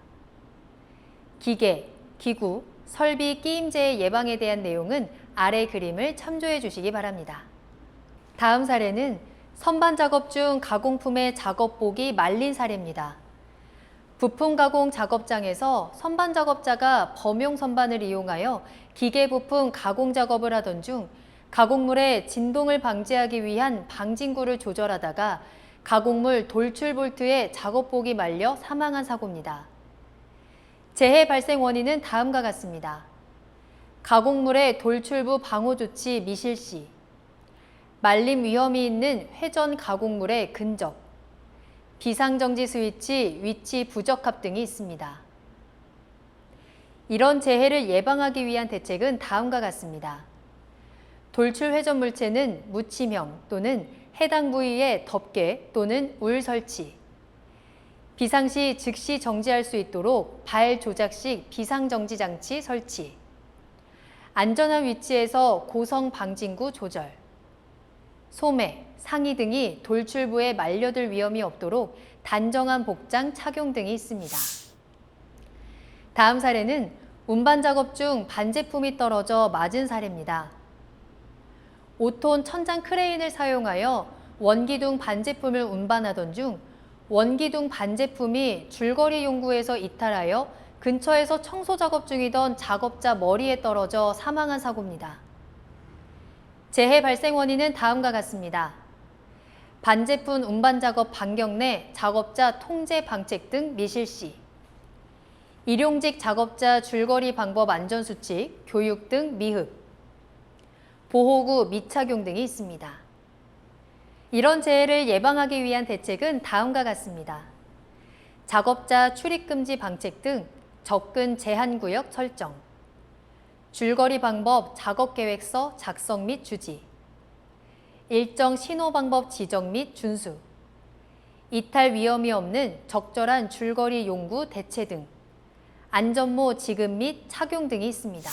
기계, 기구, 설비 끼임재 예방에 대한 내용은 아래 그림을 참조해 주시기 바랍니다. 다음 사례는 선반 작업 중 가공품의 작업복이 말린 사례입니다. 부품 가공 작업장에서 선반 작업자가 범용 선반을 이용하여 기계 부품 가공 작업을 하던 중 가공물의 진동을 방지하기 위한 방진구를 조절하다가 가공물 돌출 볼트에 작업복이 말려 사망한 사고입니다. 재해 발생 원인은 다음과 같습니다. 가공물의 돌출부 방호 조치 미실시, 말림 위험이 있는 회전 가공물의 근접, 비상정지 스위치 위치 부적합 등이 있습니다. 이런 재해를 예방하기 위한 대책은 다음과 같습니다. 돌출 회전 물체는 묻힘형 또는 해당 부위에 덮개 또는 울 설치, 비상시 즉시 정지할 수 있도록 발 조작식 비상정지 장치 설치, 안전한 위치에서 고성 방진구 조절, 소매, 상의 등이 돌출부에 말려들 위험이 없도록 단정한 복장 착용 등이 있습니다. 다음 사례는 운반 작업 중 반제품이 떨어져 맞은 사례입니다. 5톤 천장 크레인을 사용하여 원기둥 반제품을 운반하던 중 원기둥 반제품이 줄거리 용구에서 이탈하여 근처에서 청소 작업 중이던 작업자 머리에 떨어져 사망한 사고입니다. 재해 발생 원인은 다음과 같습니다. 반제품 운반 작업 반경 내 작업자 통제 방책 등 미실시, 일용직 작업자 줄거리 방법 안전수칙, 교육 등 미흡, 보호구 미착용 등이 있습니다. 이런 재해를 예방하기 위한 대책은 다음과 같습니다. 작업자 출입금지 방책 등 접근 제한구역 설정, 줄거리 방법 작업계획서 작성 및 주지, 일정 신호 방법 지정 및 준수, 이탈 위험이 없는 적절한 줄거리 용구 대체 등 안전모 지급 및 착용 등이 있습니다.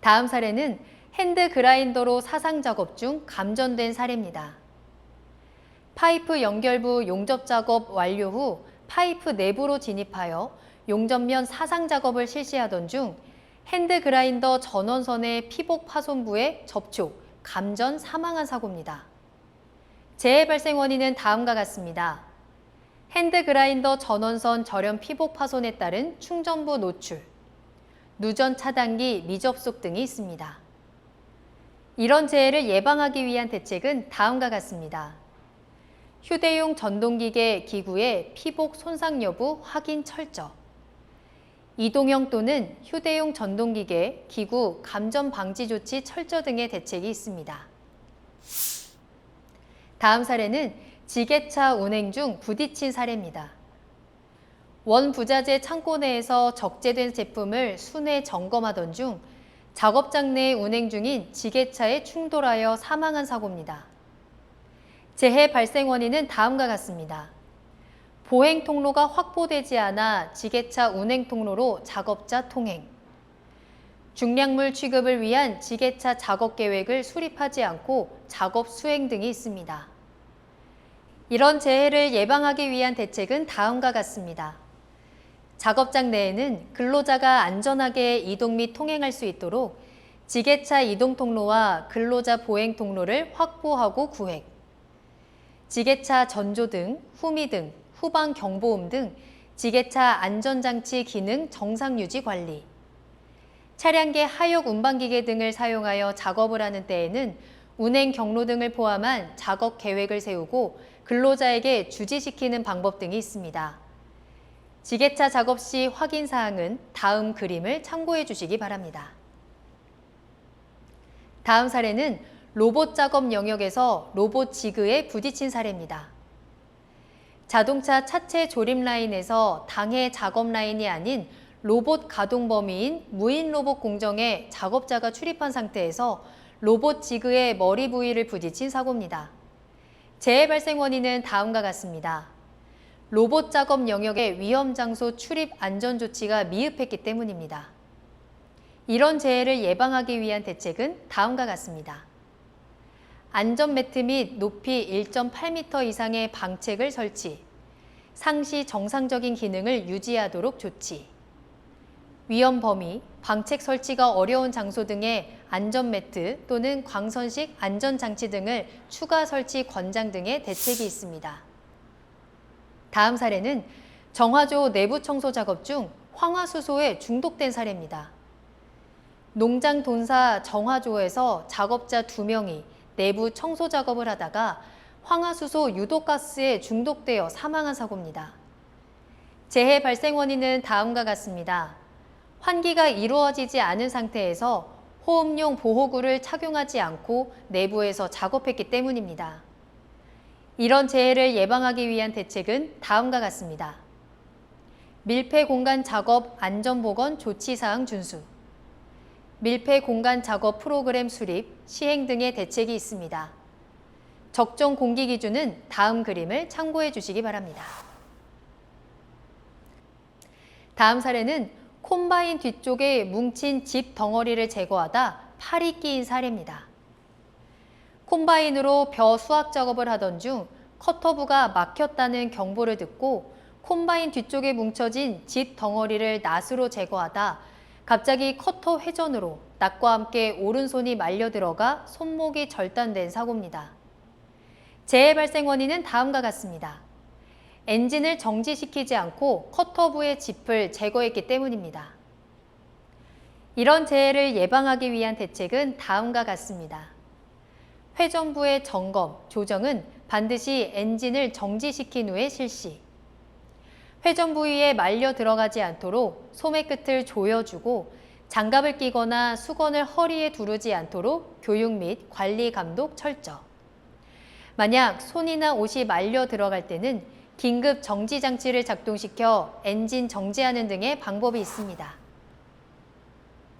다음 사례는 핸드 그라인더로 사상 작업 중 감전된 사례입니다. 파이프 연결부 용접 작업 완료 후 파이프 내부로 진입하여 용접면 사상 작업을 실시하던 중 핸드 그라인더 전원선의 피복 파손부에 접촉, 감전 사망한 사고입니다. 재해 발생 원인은 다음과 같습니다. 핸드 그라인더 전원선 절연 피복 파손에 따른 충전부 노출, 누전 차단기 미접속 등이 있습니다. 이런 재해를 예방하기 위한 대책은 다음과 같습니다. 휴대용 전동기계 기구의 피복 손상 여부 확인 철저. 이동형 또는 휴대용 전동기계 기구 감전 방지 조치 철저 등의 대책이 있습니다. 다음 사례는 지게차 운행 중 부딪힌 사례입니다. 원부자재 창고 내에서 적재된 제품을 순회 점검하던 중 작업장 내 운행 중인 지게차에 충돌하여 사망한 사고입니다. 재해 발생 원인은 다음과 같습니다. 보행 통로가 확보되지 않아 지게차 운행 통로로 작업자 통행. 중량물 취급을 위한 지게차 작업 계획을 수립하지 않고 작업 수행 등이 있습니다. 이런 재해를 예방하기 위한 대책은 다음과 같습니다. 작업장 내에는 근로자가 안전하게 이동 및 통행할 수 있도록 지게차 이동 통로와 근로자 보행 통로를 확보하고 구획. 지게차 전조등, 후미등, 후방 경보음 등 지게차 안전장치 기능 정상 유지 관리. 차량계 하역 운반기계 등을 사용하여 작업을 하는 때에는 운행 경로 등을 포함한 작업 계획을 세우고 근로자에게 주지시키는 방법 등이 있습니다. 지게차 작업 시 확인 사항은 다음 그림을 참고해 주시기 바랍니다. 다음 사례는 로봇 작업 영역에서 로봇 지그에 부딪힌 사례입니다. 자동차 차체 조립 라인에서 당해 작업 라인이 아닌 로봇 가동 범위인 무인 로봇 공정에 작업자가 출입한 상태에서 로봇 지그의 머리 부위를 부딪힌 사고입니다. 재해 발생 원인은 다음과 같습니다. 로봇 작업 영역의 위험 장소 출입 안전 조치가 미흡했기 때문입니다. 이런 재해를 예방하기 위한 대책은 다음과 같습니다. 안전 매트 및 높이 1.8m 이상의 방책을 설치, 상시 정상적인 기능을 유지하도록 조치, 위험 범위, 방책 설치가 어려운 장소 등의 안전 매트 또는 광선식 안전장치 등을 추가 설치 권장 등의 대책이 있습니다. 다음 사례는 정화조 내부 청소 작업 중 황화수소에 중독된 사례입니다. 농장 돈사 정화조에서 작업자 2명이 내부 청소 작업을 하다가 황화수소 유독가스에 중독되어 사망한 사고입니다. 재해 발생 원인은 다음과 같습니다. 환기가 이루어지지 않은 상태에서 호흡용 보호구를 착용하지 않고 내부에서 작업했기 때문입니다. 이런 재해를 예방하기 위한 대책은 다음과 같습니다. 밀폐 공간 작업 안전보건 조치사항 준수, 밀폐 공간 작업 프로그램 수립, 시행 등의 대책이 있습니다. 적정 공기 기준은 다음 그림을 참고해 주시기 바랍니다. 다음 사례는 콤바인 뒤쪽에 뭉친 집 덩어리를 제거하다 팔이 끼인 사례입니다. 콤바인으로 벼 수확 작업을 하던 중 커터부가 막혔다는 경보를 듣고 콤바인 뒤쪽에 뭉쳐진 집 덩어리를 낫으로 제거하다 갑자기 커터 회전으로 낫과 함께 오른손이 말려 들어가 손목이 절단된 사고입니다. 재해 발생 원인은 다음과 같습니다. 엔진을 정지시키지 않고 커터부의 짚을 제거했기 때문입니다. 이런 재해를 예방하기 위한 대책은 다음과 같습니다. 회전부의 점검, 조정은 반드시 엔진을 정지시킨 후에 실시. 회전 부위에 말려 들어가지 않도록 소매 끝을 조여주고 장갑을 끼거나 수건을 허리에 두르지 않도록 교육 및 관리 감독 철저. 만약 손이나 옷이 말려 들어갈 때는 긴급 정지 장치를 작동시켜 엔진 정지하는 등의 방법이 있습니다.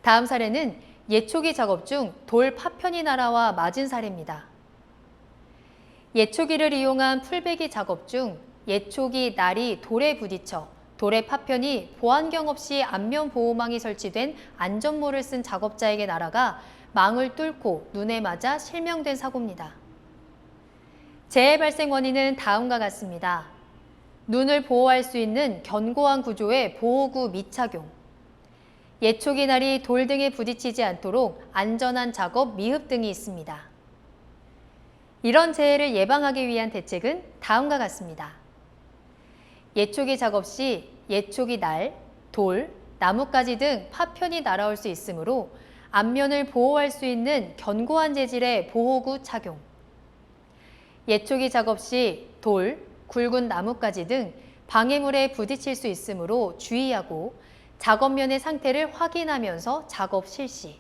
다음 사례는 예초기 작업 중 돌 파편이 날아와 맞은 사례입니다. 예초기를 이용한 풀베기 작업 중 예초기 날이 돌에 부딪혀 돌의 파편이 보안경 없이 안면 보호망이 설치된 안전모를 쓴 작업자에게 날아가 망을 뚫고 눈에 맞아 실명된 사고입니다. 재해 발생 원인은 다음과 같습니다. 눈을 보호할 수 있는 견고한 구조의 보호구 미착용, 예초기 날이 돌 등에 부딪히지 않도록 안전한 작업 미흡 등이 있습니다. 이런 재해를 예방하기 위한 대책은 다음과 같습니다. 예초기 작업 시 예초기 날, 돌, 나뭇가지 등 파편이 날아올 수 있으므로 앞면을 보호할 수 있는 견고한 재질의 보호구 착용. 예초기 작업 시 돌, 굵은 나뭇가지 등 방해물에 부딪힐 수 있으므로 주의하고 작업면의 상태를 확인하면서 작업 실시.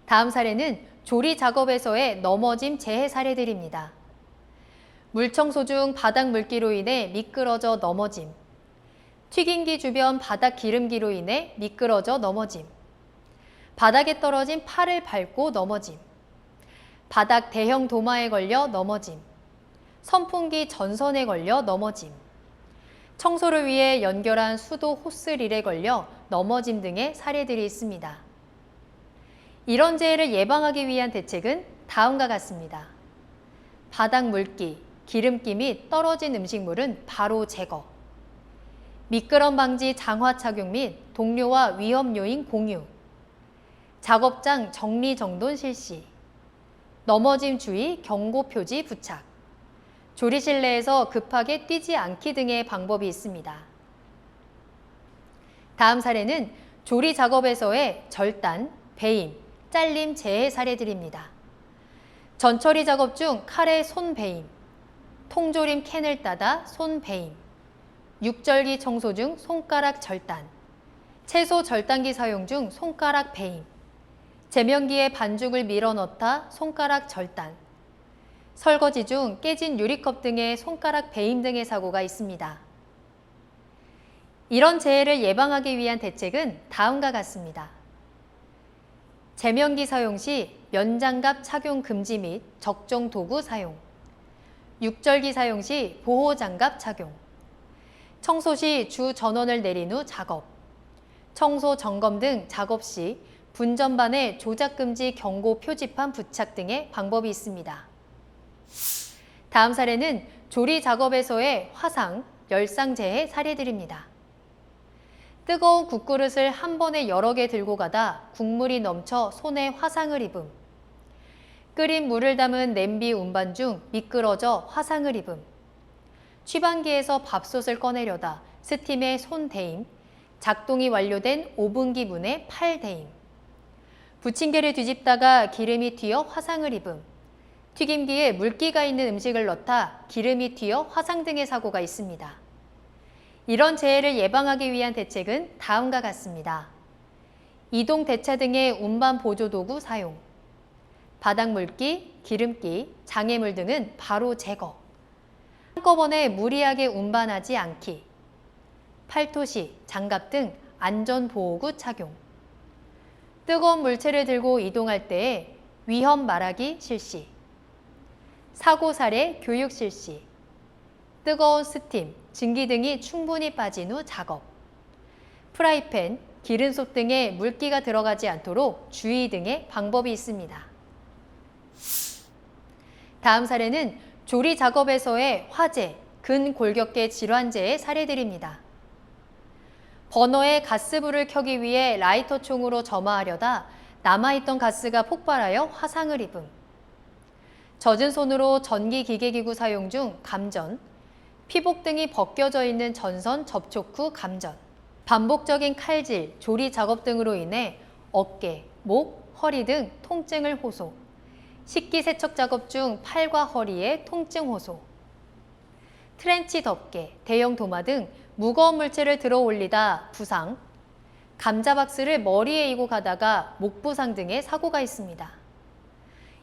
다음 사례는 조리 작업에서의 넘어짐 재해 사례들입니다. 물청소 중 바닥 물기로 인해 미끄러져 넘어짐. 튀김기 주변 바닥 기름기로 인해 미끄러져 넘어짐. 바닥에 떨어진 팔을 밟고 넘어짐. 바닥 대형 도마에 걸려 넘어짐. 선풍기 전선에 걸려 넘어짐. 청소를 위해 연결한 수도 호스릴에 걸려 넘어짐 등의 사례들이 있습니다. 이런 재해를 예방하기 위한 대책은 다음과 같습니다. 바닥 물기, 기름기 및 떨어진 음식물은 바로 제거. 미끄럼 방지 장화 착용 및 동료와 위험 요인 공유. 작업장 정리 정돈 실시. 넘어짐 주의 경고 표지 부착. 조리실 내에서 급하게 뛰지 않기 등의 방법이 있습니다. 다음 사례는 조리 작업에서의 절단, 배임, 잘림 재해 사례들입니다. 전처리 작업 중 칼에 손 배임, 통조림 캔을 따다 손 배임, 육절기 청소 중 손가락 절단, 채소 절단기 사용 중 손가락 배임, 제면기에 반죽을 밀어 넣다 손가락 절단, 설거지 중 깨진 유리컵 등의 손가락 배임 등의 사고가 있습니다. 이런 재해를 예방하기 위한 대책은 다음과 같습니다. 제면기 사용 시 면장갑 착용 금지 및 적정 도구 사용, 육절기 사용 시 보호장갑 착용, 청소 시 주 전원을 내린 후 작업, 청소 점검 등 작업 시 분전반에 조작금지 경고 표지판 부착 등의 방법이 있습니다. 다음 사례는 조리 작업에서의 화상, 열상 재해 사례들입니다. 뜨거운 국그릇을 한 번에 여러 개 들고 가다 국물이 넘쳐 손에 화상을 입음. 끓인 물을 담은 냄비 운반 중 미끄러져 화상을 입음. 취방기에서 밥솥을 꺼내려다 스팀에 손 대임. 작동이 완료된 오븐기 문에 팔 대임. 부침개를 뒤집다가 기름이 튀어 화상을 입음. 튀김기에 물기가 있는 음식을 넣다 기름이 튀어 화상 등의 사고가 있습니다. 이런 재해를 예방하기 위한 대책은 다음과 같습니다. 이동 대차 등의 운반 보조 도구 사용, 바닥 물기, 기름기, 장애물 등은 바로 제거, 한꺼번에 무리하게 운반하지 않기, 팔토시, 장갑 등 안전보호구 착용, 뜨거운 물체를 들고 이동할 때에 위험 말하기 실시, 사고 사례 교육 실시, 뜨거운 스팀, 증기 등이 충분히 빠진 후 작업, 프라이팬, 기름솥 등에 물기가 들어가지 않도록 주의 등의 방법이 있습니다. 다음 사례는 조리 작업에서의 화재, 근골격계 질환재의 사례들입니다. 버너에 가스불을 켜기 위해 라이터 총으로 점화하려다 남아있던 가스가 폭발하여 화상을 입음. 젖은 손으로 전기 기계기구 사용 중 감전, 피복 등이 벗겨져 있는 전선 접촉 후 감전, 반복적인 칼질, 조리 작업 등으로 인해 어깨, 목, 허리 등 통증을 호소, 식기세척 작업 중 팔과 허리에 통증 호소, 트렌치 덮개, 대형 도마 등 무거운 물체를 들어 올리다 부상, 감자박스를 머리에 이고 가다가 목 부상 등의 사고가 있습니다.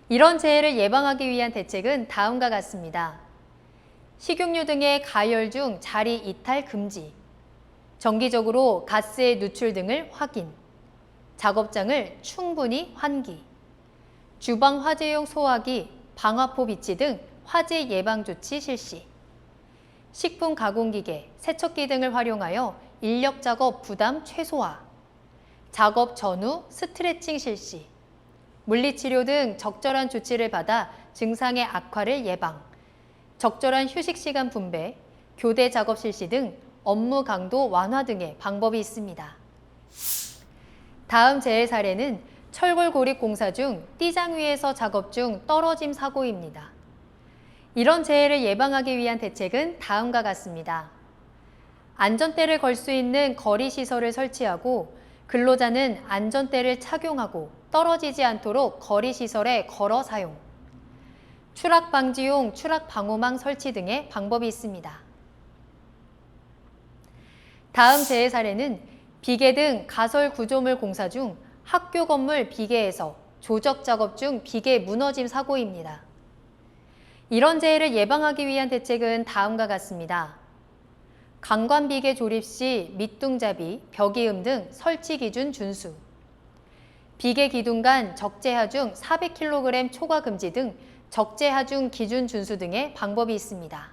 이런 재해를 예방하기 위한 대책은 다음과 같습니다. 식용유 등의 가열 중 자리 이탈 금지, 정기적으로 가스의 누출 등을 확인, 작업장을 충분히 환기, 주방 화재용 소화기, 방화포 비치 등 화재 예방 조치 실시, 식품 가공기계, 세척기 등을 활용하여 인력 작업 부담 최소화, 작업 전후 스트레칭 실시, 물리치료 등 적절한 조치를 받아 증상의 악화를 예방, 적절한 휴식 시간 분배, 교대 작업 실시 등 업무 강도 완화 등의 방법이 있습니다. 다음 재해 사례는 철골 고립 공사 중 띠장 위에서 작업 중 떨어짐 사고입니다. 이런 재해를 예방하기 위한 대책은 다음과 같습니다. 안전대를 걸 수 있는 거리 시설을 설치하고 근로자는 안전대를 착용하고 떨어지지 않도록 거리시설에 걸어 사용, 추락 방지용 추락 방호망 설치 등의 방법이 있습니다. 다음 재해 사례는 비계 등 가설 구조물 공사 중 학교 건물 비계에서 조적 작업 중 비계 무너짐 사고입니다. 이런 재해를 예방하기 위한 대책은 다음과 같습니다. 강관 비계 조립 시 밑둥잡이, 벽이음 등 설치 기준 준수, 비계 기둥 간 적재 하중 400kg 초과 금지 등 적재 하중 기준 준수 등의 방법이 있습니다.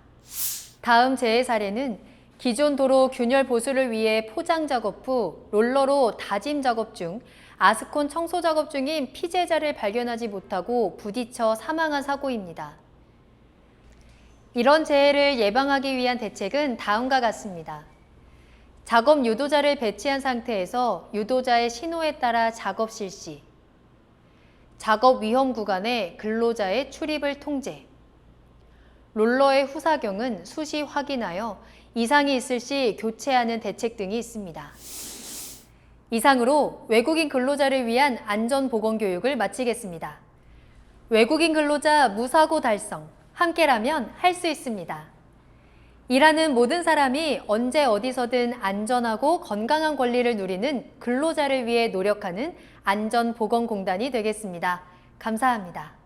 다음 재해 사례는 기존 도로 균열 보수를 위해 포장 작업 후 롤러로 다짐 작업 중 아스콘 청소 작업 중인 피해자를 발견하지 못하고 부딪혀 사망한 사고입니다. 이런 재해를 예방하기 위한 대책은 다음과 같습니다. 작업 유도자를 배치한 상태에서 유도자의 신호에 따라 작업 실시, 작업 위험 구간에 근로자의 출입을 통제, 롤러의 후사경은 수시 확인하여 이상이 있을 시 교체하는 대책 등이 있습니다. 이상으로 외국인 근로자를 위한 안전보건교육을 마치겠습니다. 외국인 근로자 무사고 달성, 함께라면 할 수 있습니다. 일하는 모든 사람이 언제 어디서든 안전하고 건강한 권리를 누리는 근로자를 위해 노력하는 안전보건공단이 되겠습니다. 감사합니다.